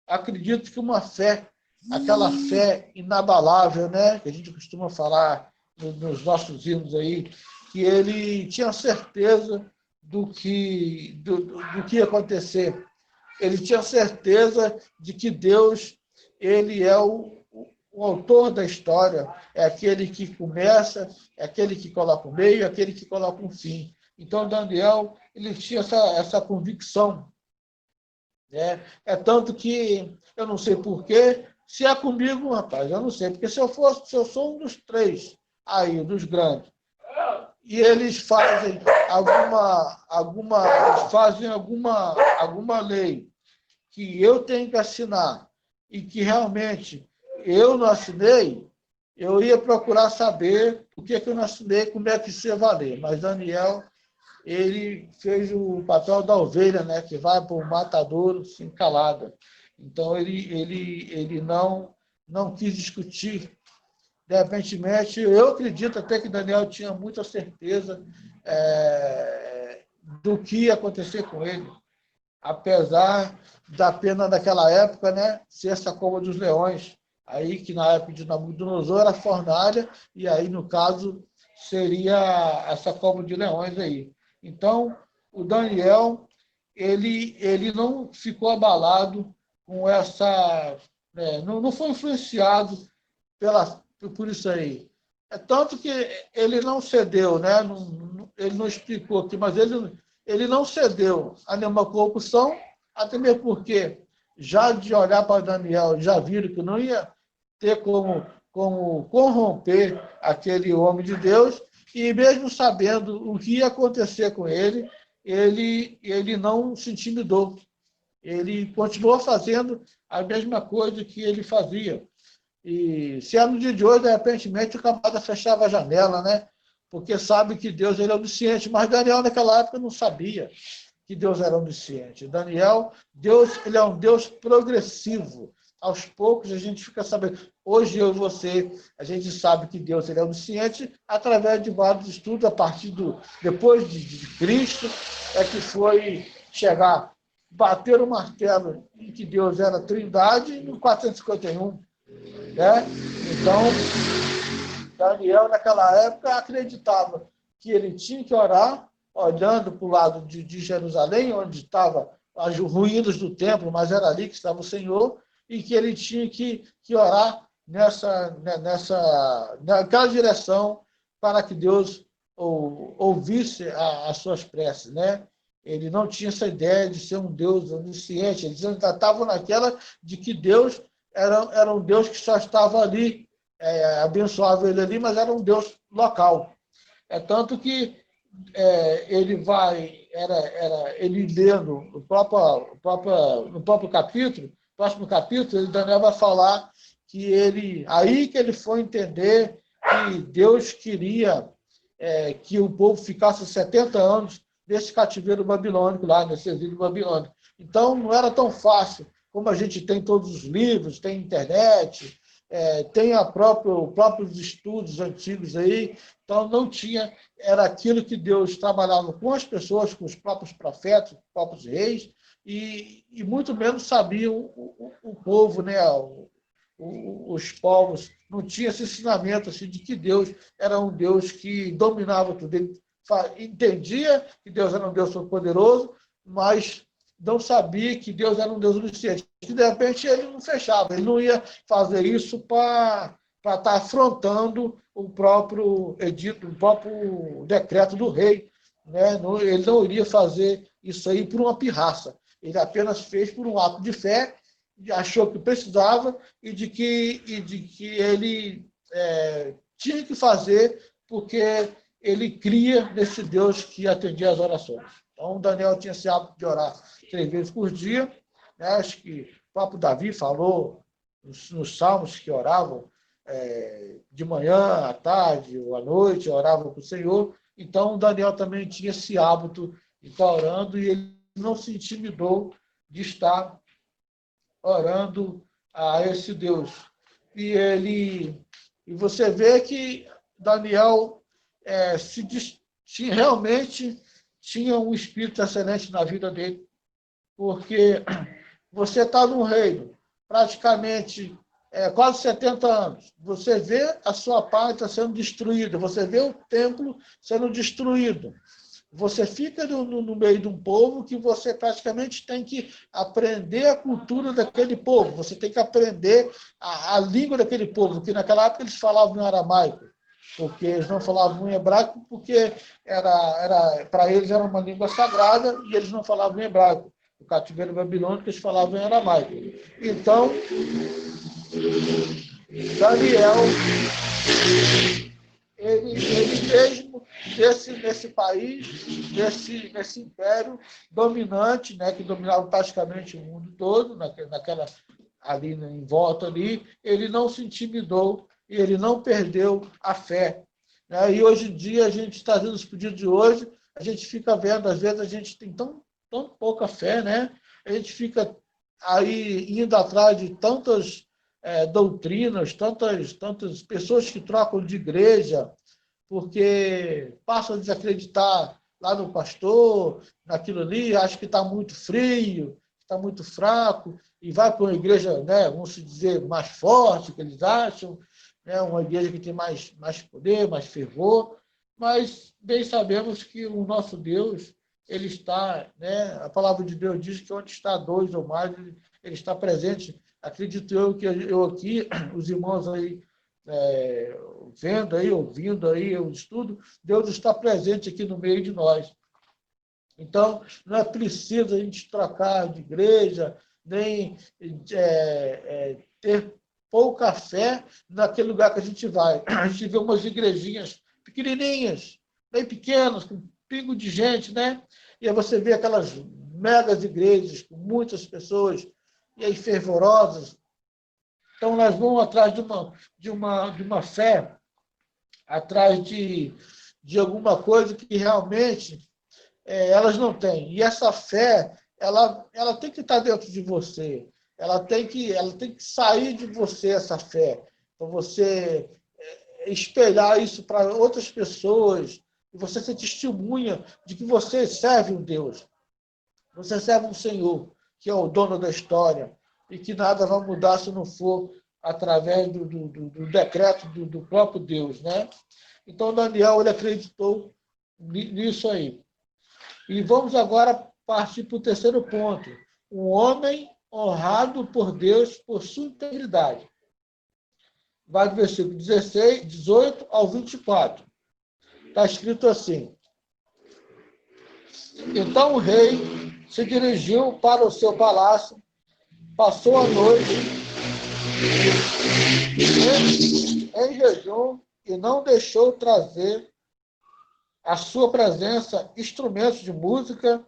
acredito que uma fé, aquela fé inabalável, né? Que a gente costuma falar nos nossos hinos aí, que ele tinha certeza do que ia acontecer. Ele tinha certeza de que Deus, ele é o autor da história, é aquele que começa, é aquele que coloca o meio, é aquele que coloca um fim. Então, Daniel, ele tinha essa convicção, né? É tanto que eu não sei porquê, se é comigo, rapaz, eu não sei, porque se eu sou um dos três aí, dos grandes, e eles fazem alguma lei que eu tenho que assinar e que realmente eu não assinei, eu ia procurar saber o que eu não assinei, como é que isso ia valer. Mas Daniel, ele fez o papel da ovelha, né, que vai para o matadouro sem calada. Então, ele não quis discutir. De repente, eu acredito até que Daniel tinha muita certeza do que ia acontecer com ele, apesar da pena daquela época, né, ser essa cova dos leões, aí que na época de Nabucodonosor era fornalha, e aí, no caso, seria essa cova de leões aí. Então, o Daniel, ele não ficou abalado com essa... não foi influenciado por isso aí. É tanto que ele não cedeu, né? Ele não explicou aqui, mas ele não cedeu a nenhuma corrupção, até mesmo porque, já de olhar para Daniel, já viram que não ia ter como corromper aquele homem de Deus, e mesmo sabendo o que ia acontecer com ele, ele não se intimidou. Ele continuou fazendo a mesma coisa que ele fazia. E se é no dia de hoje, de repente, o camarada fechava a janela, né? Porque sabe que Deus ele é onisciente. Mas Daniel, naquela época, não sabia que Deus era onisciente. Daniel, Deus, ele é um Deus progressivo. Aos poucos, a gente fica sabendo. Hoje, eu e você, a gente sabe que Deus ele é onisciente através de vários estudos, a partir depois de Cristo, é que foi chegar, bater o martelo em que Deus era trindade, no 451. Né? Então, Daniel, naquela época, acreditava que ele tinha que orar, olhando para o lado de Jerusalém, onde estava as ruínas do templo, mas era ali que estava o Senhor, e que ele tinha que orar naquela direção para que Deus ouvisse as suas preces, né? Ele não tinha essa ideia de ser um Deus onisciente, eles ainda estavam naquela de que Deus era um Deus que só estava ali, abençoava ele ali, mas era um Deus local. É tanto que ele ele lendo no próprio capítulo, próximo capítulo, Daniel vai falar aí que ele foi entender que Deus queria que o povo ficasse 70 anos nesse cativeiro babilônico lá, nesse exílio babilônico. Então, não era tão fácil, como a gente tem todos os livros, tem internet, tem próprios estudos antigos aí, então não tinha, era aquilo que Deus trabalhava com as pessoas, com os próprios profetas, os próprios reis, e muito menos sabiam o povo, né? Os povos, não tinha esse ensinamento assim, de que Deus era um Deus que dominava tudo. Ele entendia que Deus era um Deus todo-poderoso, mas não sabia que Deus era um Deus onisciente. E, de repente, ele não fechava, ele não ia fazer isso para estar afrontando o próprio edito, o próprio decreto do rei. Né? Ele não iria fazer isso aí por uma pirraça. Ele apenas fez por um ato de fé, achou que precisava e de que ele tinha que fazer porque ele cria nesse Deus que atendia as orações. Então, Daniel tinha esse hábito de orar 3 vezes por dia. Né? Acho que o próprio Davi falou nos Salmos que oravam de manhã, à tarde ou à noite, oravam para o Senhor. Então, Daniel também tinha esse hábito de estar orando e ele não se intimidou de estar orando a esse Deus. E você vê que Daniel realmente tinha um espírito excelente na vida dele, porque você está num reino praticamente quase 70 anos, você vê a sua pátria sendo destruída, você vê o templo sendo destruído, você fica no meio de um povo que você praticamente tem que aprender a cultura daquele povo, você tem que aprender a língua daquele povo, que naquela época eles falavam em aramaico, porque eles não falavam em hebraico, porque para eles era uma língua sagrada e eles não falavam em hebraico. O cativeiro babilônico eles falavam em aramaico. Então, Daniel, ele mesmo nesse país, nesse império dominante, né, que dominava praticamente o mundo todo, ali em volta ali, ele não se intimidou e ele não perdeu a fé. Né? E hoje em dia, a gente está vendo os pedidos de hoje, a gente fica vendo, às vezes a gente tem tão pouca fé, né? A gente fica aí indo atrás de tantas doutrinas, tantas pessoas que trocam de igreja, porque passam a desacreditar lá no pastor, naquilo ali, acha que está muito frio, está muito fraco, e vai para uma igreja, né, vamos dizer, mais forte, que eles acham, né, uma igreja que tem mais poder, mais fervor, mas bem sabemos que o nosso Deus, ele está, né, a palavra de Deus diz que onde está 2 ou mais, ele está presente. Acredito eu que eu aqui, os irmãos aí, vendo aí, ouvindo aí o estudo, Deus está presente aqui no meio de nós. Então, não é preciso a gente trocar de igreja, nem ter pouca fé naquele lugar que a gente vai. A gente vê umas igrejinhas pequenininhas, bem pequenas, com um pingo de gente, né? E aí você vê aquelas megas igrejas com muitas pessoas, e aí fervorosas. Então, nós vamos atrás de uma fé, atrás de alguma coisa que realmente elas não têm. E essa fé, ela tem que estar dentro de você. Ela tem que sair de você, essa fé. Para você espelhar isso para outras pessoas. E você ser testemunha de que você serve um Deus. Você serve um Senhor, que é o dono da história. E que nada vai mudar se não for através do decreto do próprio Deus. Né? Então, Daniel ele acreditou nisso aí. E vamos agora partir para o terceiro ponto. Um homem honrado por Deus por sua integridade. Vai do versículo 16, 18 ao 24. Está escrito assim: então o rei se dirigiu para o seu palácio, passou a noite em jejum e não deixou trazer à sua presença instrumentos de música,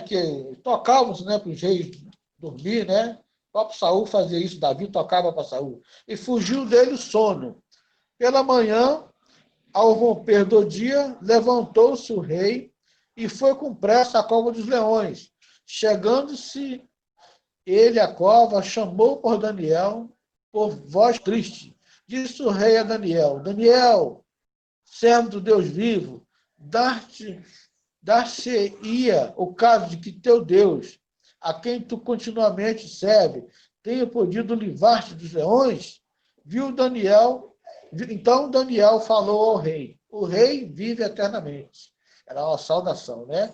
que tocavam, né, para os reis dormir, né? O próprio Saul fazia isso, Davi tocava para Saul. E fugiu dele o sono. Pela manhã, ao romper do dia, levantou-se o rei e foi com pressa à cova dos leões. Chegando-se ele à cova, chamou por Daniel, por voz triste. Disse o rei a Daniel: Daniel, servo do Deus vivo, dar-se-ia o caso de que teu Deus, a quem tu continuamente serve, tenha podido livrar-te dos leões? Viu Daniel? Então Daniel falou ao rei: o rei vive eternamente. Era uma saudação, né?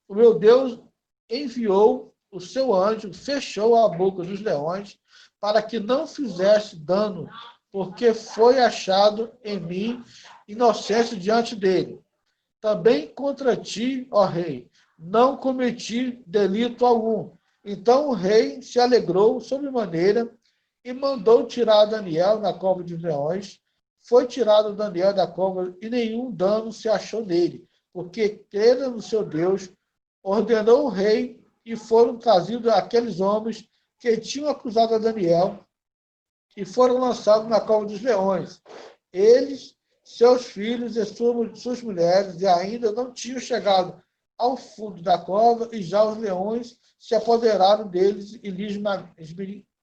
O meu Deus enviou o seu anjo, fechou a boca dos leões, para que não fizesse dano, porque foi achado em mim inocência diante dele. Também contra ti, ó rei, não cometi delito algum. Então o rei se alegrou sobremaneira e mandou tirar Daniel na cova dos leões. Foi tirado Daniel da cova e nenhum dano se achou nele, porque crera no seu Deus. Ordenou o rei e foram trazidos aqueles homens que tinham acusado a Daniel e foram lançados na cova dos leões. Eles, seus filhos e suas mulheres, e ainda não tinham chegado ao fundo da cova, e já os leões se apoderaram deles e lhes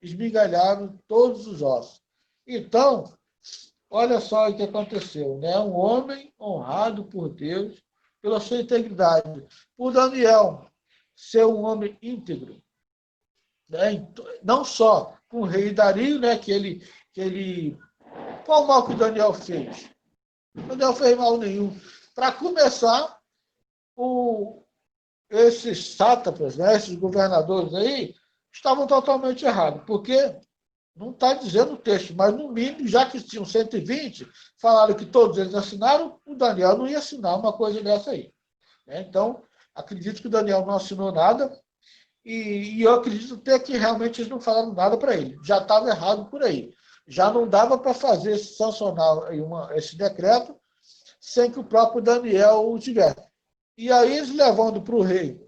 esmigalharam todos os ossos. Então, olha só o que aconteceu, né? Um homem honrado por Deus pela sua integridade. Por Daniel ser um homem íntegro, né? Não só com o rei Dario, né? Qual o mal que o Daniel fez? O Daniel fez mal nenhum. Para começar, esses sátrapas, né? Esses governadores aí, estavam totalmente errados, porque não está dizendo o texto, mas no mínimo, já que tinham 120, falaram que todos eles assinaram, o Daniel não ia assinar uma coisa dessa aí. Né? Então, acredito que o Daniel não assinou nada, e eu acredito até que realmente eles não falaram nada para ele. Já estava errado por aí. Já não dava para fazer sancionar esse decreto sem que o próprio Daniel o tivesse. E aí eles levando para o rei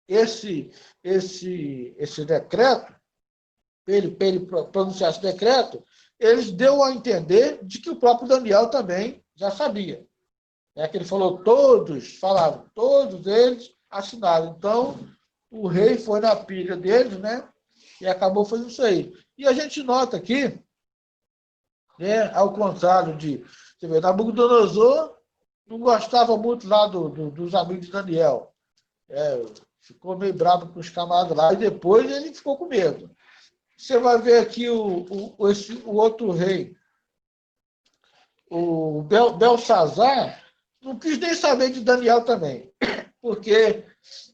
esse decreto, para ele pronunciar esse decreto, eles deu a entender de que o próprio Daniel também já sabia. Que ele falou, todos eles assinaram. Então, o rei foi na pilha deles, né? E acabou fazendo isso aí. E a gente nota aqui, né, ao contrário você vê, Nabucodonosor não gostava muito lá dos amigos de Daniel. Ficou meio bravo com os camaradas lá, e depois ele ficou com medo. Você vai ver aqui o outro rei, o Belsazar, não quis nem saber de Daniel também, porque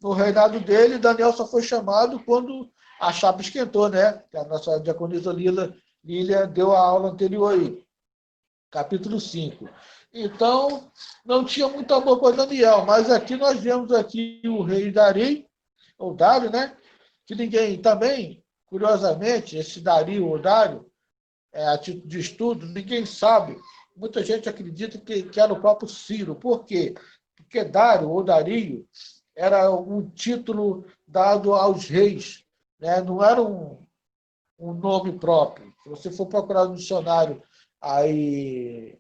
no reinado dele, Daniel só foi chamado quando a chapa esquentou, né? Que a nossa diaconisa Lília deu a aula anterior aí, capítulo 5. Então, não tinha muito amor por Daniel, mas aqui nós vemos aqui o rei Dario, ou Dário, né? Que ninguém também, curiosamente, esse Dario ou Dário, a título de estudo, ninguém sabe. Muita gente acredita que era o próprio Ciro. Por quê? Porque Dário ou Dario era um título dado aos reis, né? Não era um nome próprio. Se você for procurar no dicionário aí,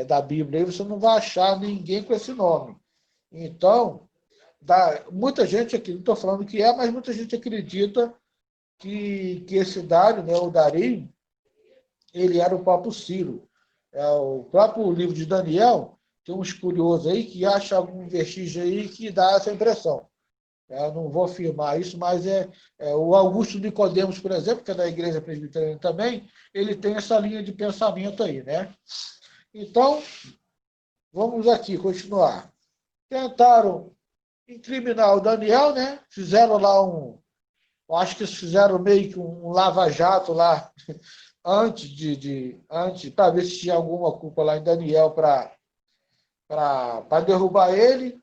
da Bíblia, aí você não vai achar ninguém com esse nome. Então, muita gente aqui, não estou falando que mas muita gente acredita que esse Dário, né, o Dario, ele era o próprio Ciro. O próprio livro de Daniel tem uns curiosos aí que acham algum vestígio aí que dá essa impressão. Eu não vou afirmar isso, mas o Augusto Nicodemos, por exemplo, que é da Igreja Presbiteriana também, ele tem essa linha de pensamento aí, né? Então, vamos aqui continuar. Tentaram incriminar o Daniel, né? Fizeram lá eu acho que eles fizeram meio que um lava-jato lá antes para ver se tinha alguma culpa lá em Daniel para derrubar ele.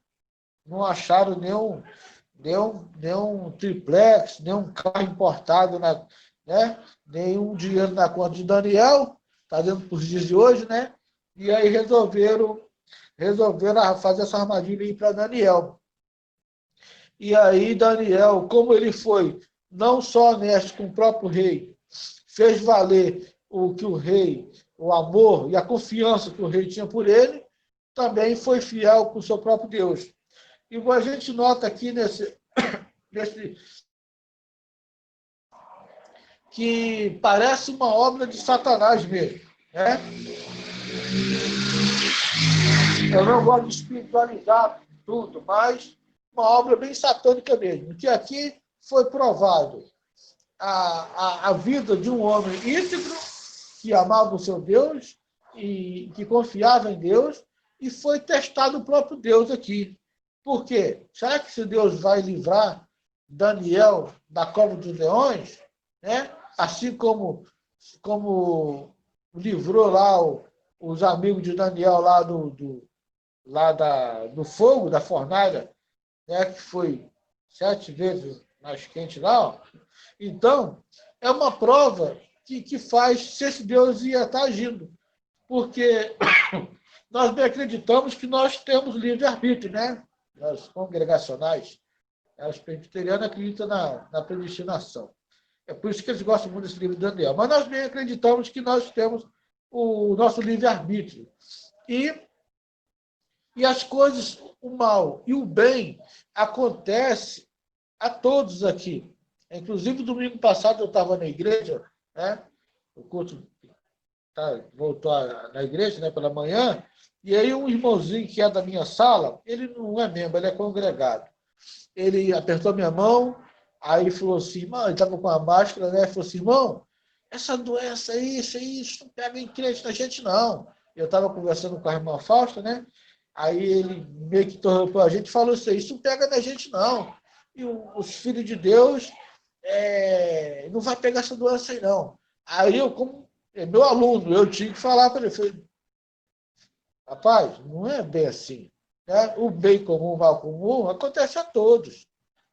Não acharam nenhum triplex, nenhum carro importado, né? Nenhum dinheiro na conta de Daniel, está dando para os dias de hoje, né? E aí resolveram fazer essa armadilha aí para Daniel. E aí Daniel, como ele foi não só honesto com o próprio rei, fez valer o que o rei, o amor e a confiança que o rei tinha por ele, também foi fiel com o seu próprio Deus. E a gente nota aqui nesse que parece uma obra de Satanás mesmo, né? Eu não gosto de espiritualizar tudo, mas uma obra bem satânica mesmo, que aqui foi provado a vida de um homem íntegro, que amava o seu Deus e que confiava em Deus, e foi testado o próprio Deus aqui. Por quê? Será que se Deus vai livrar Daniel da cova dos leões, né? Assim como livrou lá os amigos de Daniel lá do fogo, da fornalha, né? Que foi 7 vezes mais quente lá. Ó. Então, é uma prova que faz se esse Deus ia estar agindo. Porque nós bem acreditamos que nós temos livre-arbítrio, né? Nós congregacionais, os presbiterianos acreditam na predestinação. É por isso que eles gostam muito desse livro de Daniel. Mas nós bem acreditamos que nós temos o nosso livre-arbítrio. E as coisas, o mal e o bem, acontece a todos aqui. Inclusive, domingo passado eu estava na igreja, né? O culto voltou na igreja, né, pela manhã, e aí um irmãozinho que é da minha sala, ele não é membro, ele é congregado. Ele apertou minha mão, aí falou assim, irmão, ele estava com a máscara, né? Falou assim, irmão, essa doença aí, isso não pega em crente na gente, não. Eu estava conversando com a irmã Fausta, né? Aí ele meio que interrompeu a gente e falou assim, isso não pega na gente, não. E os filhos de Deus não vai pegar essa doença aí, não. Aí eu, como meu aluno, eu tinha que falar para ele, falei, rapaz, não é bem assim. Né? O bem comum, o mal comum, acontece a todos.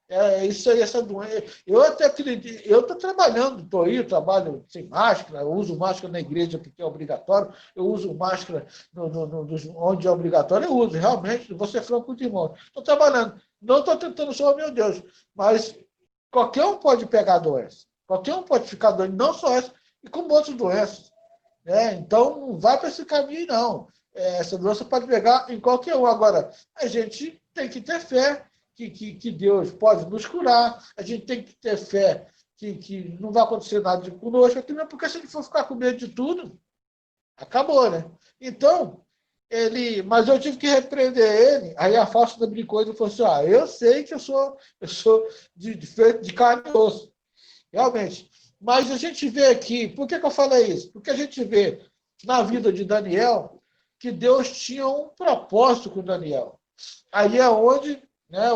É isso aí, essa doença. Eu até acredito, eu estou trabalhando, estou aí, eu trabalho sem máscara, eu uso máscara na igreja porque é obrigatório, eu uso máscara onde é obrigatório, eu uso, realmente, vou ser franco com os irmãos. Estou trabalhando, não estou tentando só, meu Deus, mas qualquer um pode pegar a doença, qualquer um pode ficar doente, não só essa, e como outras doenças. Né? Então, não vai para esse caminho, não. Essa doença pode pegar em qualquer um. Agora, a gente tem que ter fé que Deus pode nos curar, a gente tem que ter fé que não vai acontecer nada conosco, porque se ele for ficar com medo de tudo, acabou, né? Então, mas eu tive que repreender ele, aí a Fausta brincou e falou assim, eu sei que eu sou de carne e osso, realmente. Mas a gente vê aqui, por que eu falei isso? Porque a gente vê na vida de Daniel que Deus tinha um propósito com Daniel. Aí é onde, né,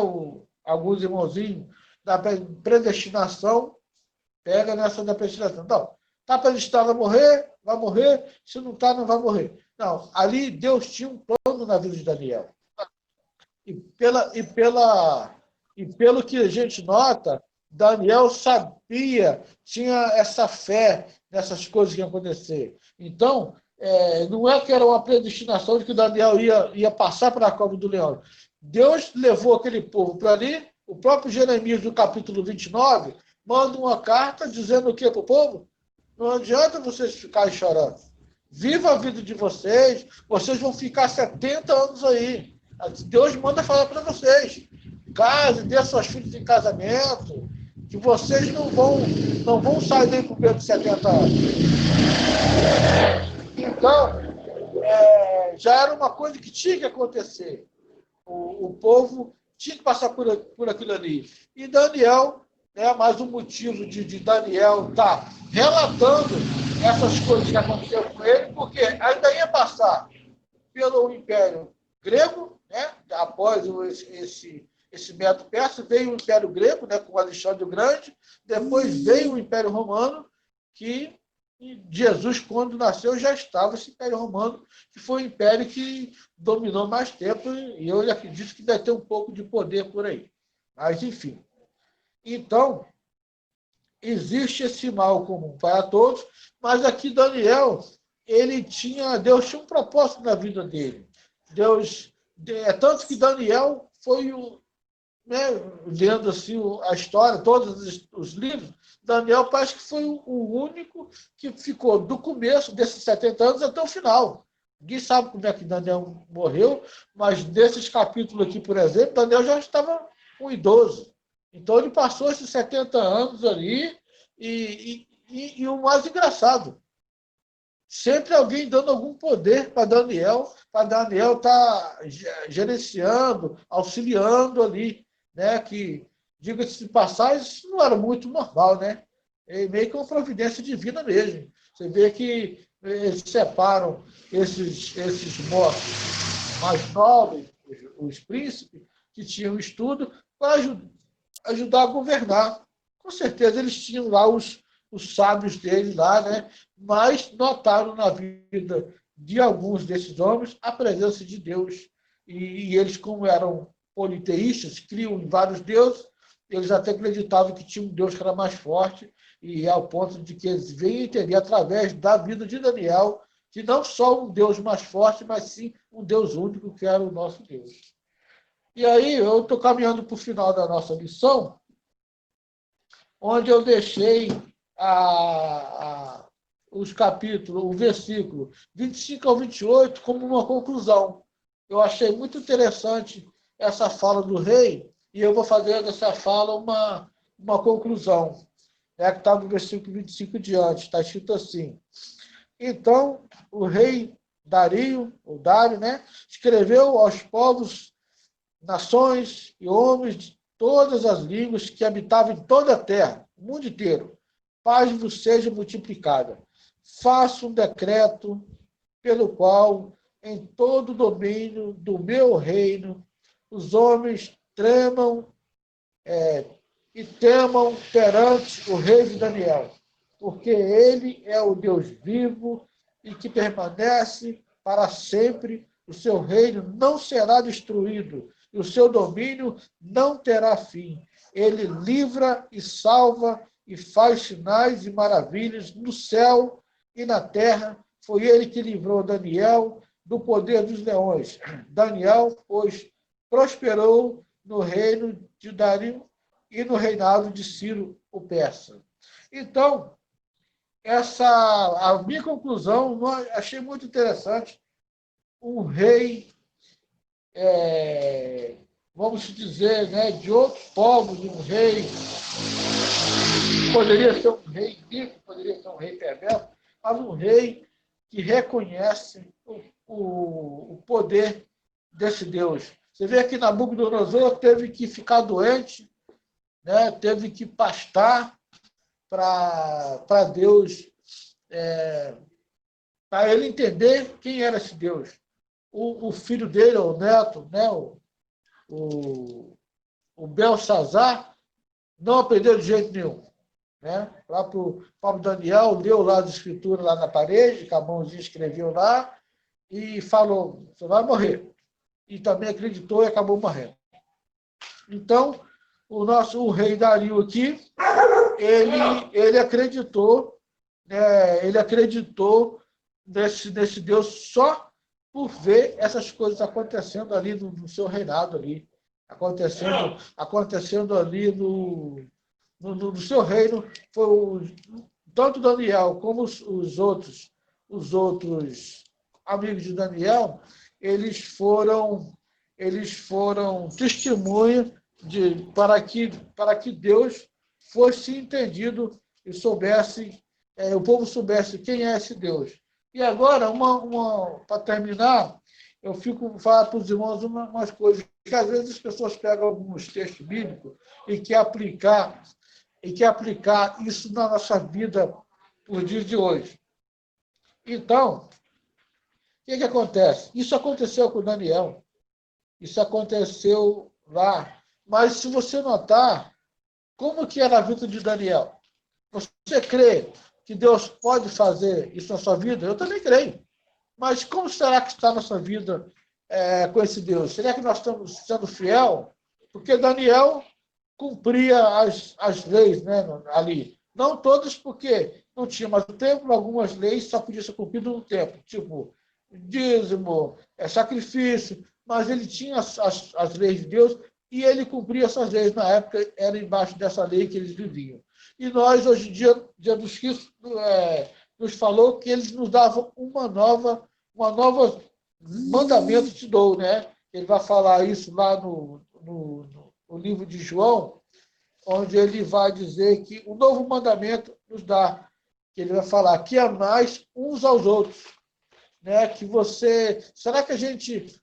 alguns irmãozinhos da predestinação pega nessa da predestinação. Então, está predestinado a morrer, vai morrer, se não está, não vai morrer. Não, ali Deus tinha um plano na vida de Daniel. E pelo que a gente nota, Daniel sabia, tinha essa fé nessas coisas que iam acontecer. Então, não é que era uma predestinação de que Daniel ia passar para a cova do leão. Deus levou aquele povo para ali, o próprio Jeremias, no capítulo 29, manda uma carta dizendo o que para o povo? Não adianta vocês ficarem chorando. Viva a vida de vocês, vocês vão ficar 70 anos aí. Deus manda falar para vocês. Case, dê suas filhas em casamento, que vocês não vão sair nem por menos de 70 anos. Então, já era uma coisa que tinha que acontecer. O povo tinha que passar por aquilo ali. E Daniel, mais um motivo de Daniel estar relatando essas coisas que aconteceram com ele, porque ainda ia passar pelo Império Grego, né, após esse Medo Persa, veio o Império Grego, né, com Alexandre o Grande, depois veio o Império Romano, que Jesus, quando nasceu, já estava esse Império Romano, que foi o império que dominou mais tempo, e eu acredito que deve ter um pouco de poder por aí. Mas, enfim. Então, existe esse mal comum para todos, mas aqui Daniel, Deus tinha um propósito na vida dele. Tanto que Daniel foi né, lendo assim a história, todos os livros, Daniel parece que foi o único que ficou do começo desses 70 anos até o final. Ninguém sabe como é que Daniel morreu, mas nesses capítulos aqui, por exemplo, Daniel já estava um idoso. Então ele passou esses 70 anos ali e o mais engraçado, sempre alguém dando algum poder para Daniel estar gerenciando, auxiliando ali, né? Que, diga-se de passagem, isso não era muito normal, né? É meio que uma providência divina mesmo. Você vê que eles separam esses mortos mais nobres, os príncipes, que tinham estudo, para ajudar a governar. Com certeza eles tinham lá os sábios deles lá, né? Mas notaram na vida de alguns desses homens a presença de Deus. E eles, como eram politeístas, criam em vários deuses, eles até acreditavam que tinha um Deus que era mais forte, e ao ponto de que eles veem entender através da vida de Daniel que não só um Deus mais forte, mas sim um Deus único, que era o nosso Deus. E aí eu estou caminhando para o final da nossa lição, onde eu deixei os capítulos, o versículo 25 ao 28 como uma conclusão. Eu achei muito interessante essa fala do rei, e eu vou fazer dessa fala uma conclusão. Que está no versículo 25 diante, está escrito assim: então, o rei Dario, ou Dário, né, escreveu aos povos, nações e homens de todas as línguas que habitavam em toda a terra, o mundo inteiro. Paz vos seja multiplicada. Faço um decreto pelo qual, em todo o domínio do meu reino, os homens tremam e temam perante o rei de Daniel, porque ele é o Deus vivo e que permanece para sempre. O seu reino não será destruído e o seu domínio não terá fim. Ele livra e salva e faz sinais e maravilhas no céu e na terra. Foi ele que livrou Daniel do poder dos leões. Daniel, pois, prosperou no reino de Dario e no reinado de Ciro, o persa. Então, a minha conclusão, achei muito interessante. Um rei, vamos dizer, né, de outros povos, um rei, poderia ser um rei rico, poderia ser um rei perverso, mas um rei que reconhece o poder desse Deus. Você vê que Nabucodonosor teve que ficar doente, né, teve que pastar para Deus, para ele entender quem era esse Deus. O filho dele, o neto, né, o Belsazar, não aprendeu de jeito nenhum. Né? Lá para o Daniel, leu lá as escrituras lá na parede, com a mãozinha escreveu lá, e falou, você vai morrer. E também acreditou e acabou morrendo. Então, o rei Dario aqui, ele acreditou, né, nesse Deus só por ver essas coisas acontecendo ali no seu reinado ali, acontecendo ali no seu reino. Tanto Daniel como os outros amigos de Daniel, eles foram testemunha para que Deus fosse entendido e o povo soubesse quem é esse Deus. E agora, para terminar, eu fico falar para os irmãos umas coisas que às vezes as pessoas pegam alguns textos bíblicos e quer aplicar isso na nossa vida por dia de hoje. Então, o que acontece? Isso aconteceu com Daniel. Isso aconteceu lá Mas se você notar, como que era a vida de Daniel? Você crê que Deus pode fazer isso na sua vida? Eu também creio. Mas como será que está a nossa vida com esse Deus? Será que nós estamos sendo fiel? Porque Daniel cumpria as leis, né, ali. Não todas, porque não tinha mais tempo, algumas leis só podiam ser cumpridas no tempo, tipo dízimo, sacrifício, mas ele tinha as leis de Deus e ele cumpria essas leis na época, era embaixo dessa lei que eles viviam. E nós, hoje em dia, Jesus Cristo nos falou que eles nos davam uma nova mandamento te dou, né? Ele vai falar isso lá no livro de João, onde ele vai dizer que o novo mandamento nos dá, que ele vai falar que amais uns aos outros, né? Que você, será que a gente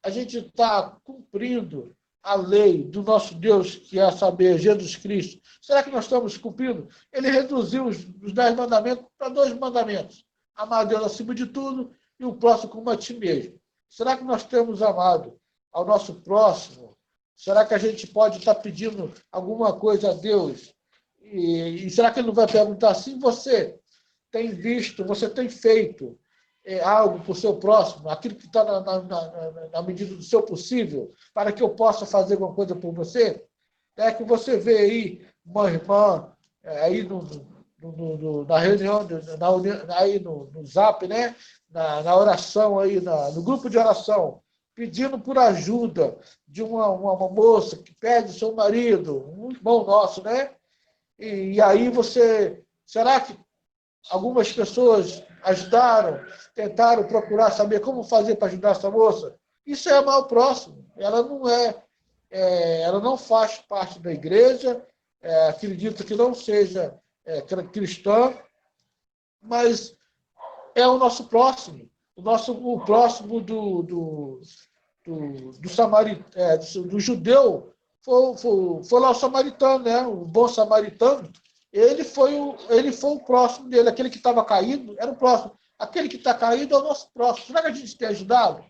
está cumprindo a lei do nosso Deus, que é saber Jesus Cristo? Será que nós estamos cumprindo? Ele reduziu os 10 mandamentos para 2 mandamentos: amar a Deus acima de tudo e o próximo como a ti mesmo. Será que nós temos amado ao nosso próximo? Será que a gente pode estar pedindo alguma coisa a Deus? E será que ele não vai perguntar assim? Você tem visto, você tem feito algo para o seu próximo, aquilo que está na medida do seu possível, para que eu possa fazer alguma coisa por você? É que você vê aí uma irmã aí na reunião, aí no Zap, né? Na oração aí, no grupo de oração, pedindo por ajuda de uma moça que pede seu marido, um irmão nosso, né? E aí você, será que algumas pessoas ajudaram, tentaram procurar saber como fazer para ajudar essa moça? Isso é amar o próximo. Ela não ela não faz parte da igreja, acredito que não seja cristã, mas é o nosso próximo, o próximo do do judeu, foi lá o samaritano, né? O bom samaritano. Ele foi o próximo dele, aquele que estava caído era o próximo. Aquele que está caído é o nosso próximo. Será que a gente tem ajudado?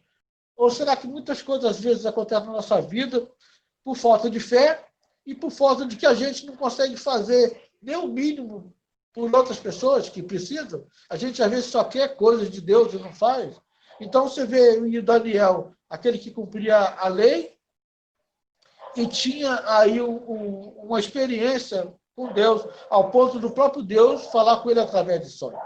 Ou será que muitas coisas às vezes acontecem na nossa vida por falta de fé e por falta de que a gente não consegue fazer nem o mínimo por outras pessoas que precisam? A gente às vezes só quer coisas de Deus e não faz. Então você vê em Daniel, aquele que cumpria a lei e tinha aí uma experiência com Deus, ao ponto do próprio Deus falar com ele através de sonho.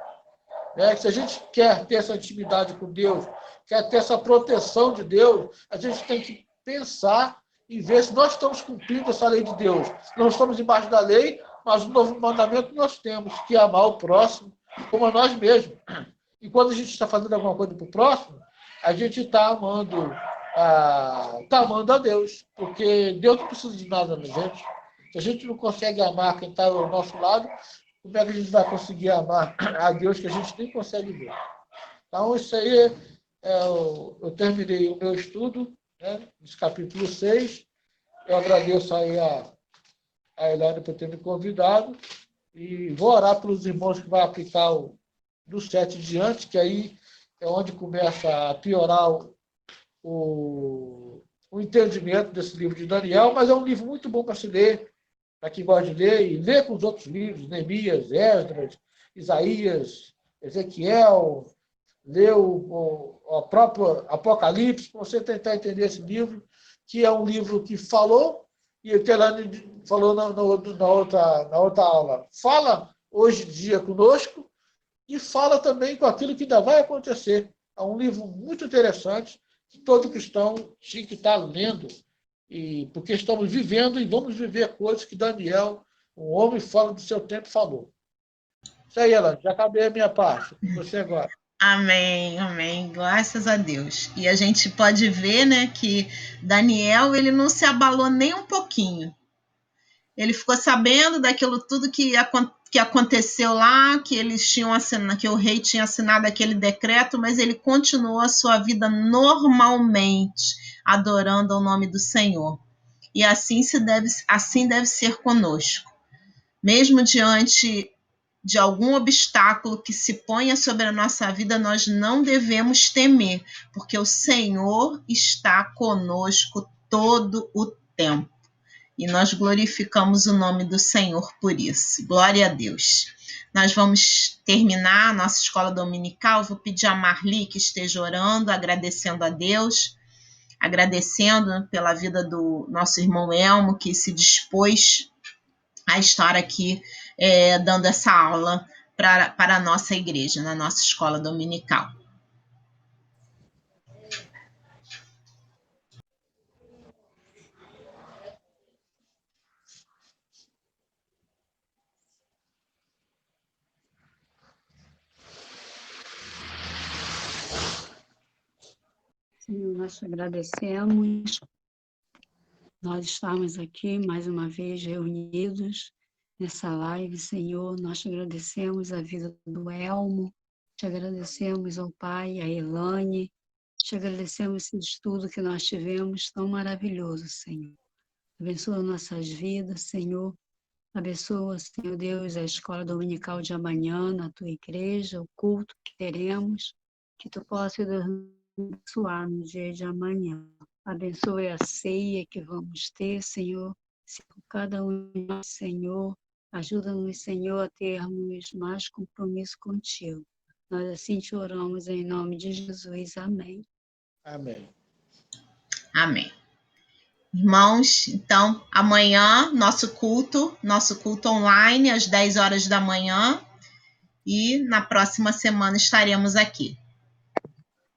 Se a gente quer ter essa intimidade com Deus, quer ter essa proteção de Deus, a gente tem que pensar e ver se nós estamos cumprindo essa lei de Deus. Não estamos embaixo da lei, mas o novo mandamento nós temos, que é amar o próximo como a nós mesmos. E quando a gente está fazendo alguma coisa para o próximo, a gente está amando a Deus, porque Deus não precisa de nada da gente. Se a gente não consegue amar quem está ao nosso lado, como é que a gente vai conseguir amar a Deus que a gente nem consegue ver? Então, isso aí, eu terminei o meu estudo, né, nesse capítulo 6. Eu agradeço aí a Elaine por ter me convidado e vou orar pelos irmãos que vão aplicar do 7 diante, que aí é onde começa a piorar o entendimento desse livro de Daniel, mas é um livro muito bom para se ler, para quem gosta de ler, e ler com os outros livros, Neemias, Esdras, Isaías, Ezequiel, ler o próprio Apocalipse, para você tentar entender esse livro, que é um livro que falou, e o Telane falou na outra aula, fala hoje em dia conosco e fala também com aquilo que ainda vai acontecer. É um livro muito interessante, que todo cristão tinha que estar lendo, porque estamos vivendo e vamos viver coisas que Daniel, um homem fora do seu tempo, falou. Isso aí, Ela, já acabei a minha parte. Com você agora. Amém, amém, graças a Deus. E a gente pode ver, né, que Daniel, ele não se abalou nem um pouquinho. Ele ficou sabendo daquilo tudo que aconteceu lá, que eles tinham assinado, que o rei tinha assinado aquele decreto, mas ele continuou a sua vida normalmente, adorando ao nome do Senhor. E assim deve ser conosco. Mesmo diante de algum obstáculo que se ponha sobre a nossa vida, nós não devemos temer, porque o Senhor está conosco todo o tempo. E nós glorificamos o nome do Senhor por isso. Glória a Deus. Nós vamos terminar a nossa escola dominical. Vou pedir a Marli que esteja orando, agradecendo a Deus, agradecendo pela vida do nosso irmão Elmo, que se dispôs a estar aqui dando essa aula para a nossa igreja, na nossa escola dominical. Senhor, nós te agradecemos. Nós estamos aqui mais uma vez reunidos nessa live, Senhor. Nós te agradecemos a vida do Elmo, te agradecemos ao Pai, a Elane, te agradecemos esse estudo que nós tivemos tão maravilhoso, Senhor. Abençoa nossas vidas, Senhor. Abençoa, Senhor Deus, a escola dominical de amanhã, na tua igreja, o culto que teremos, que tu possa abençoar no dia de amanhã. Abençoe a ceia que vamos ter, Senhor. Se por cada um de nós, Senhor, ajuda-nos, Senhor, a termos mais compromisso contigo. Nós assim te oramos em nome de Jesus. Amém. Amém. Amém. Irmãos, então, amanhã, nosso culto online, às 10 horas da manhã. E na próxima semana estaremos aqui.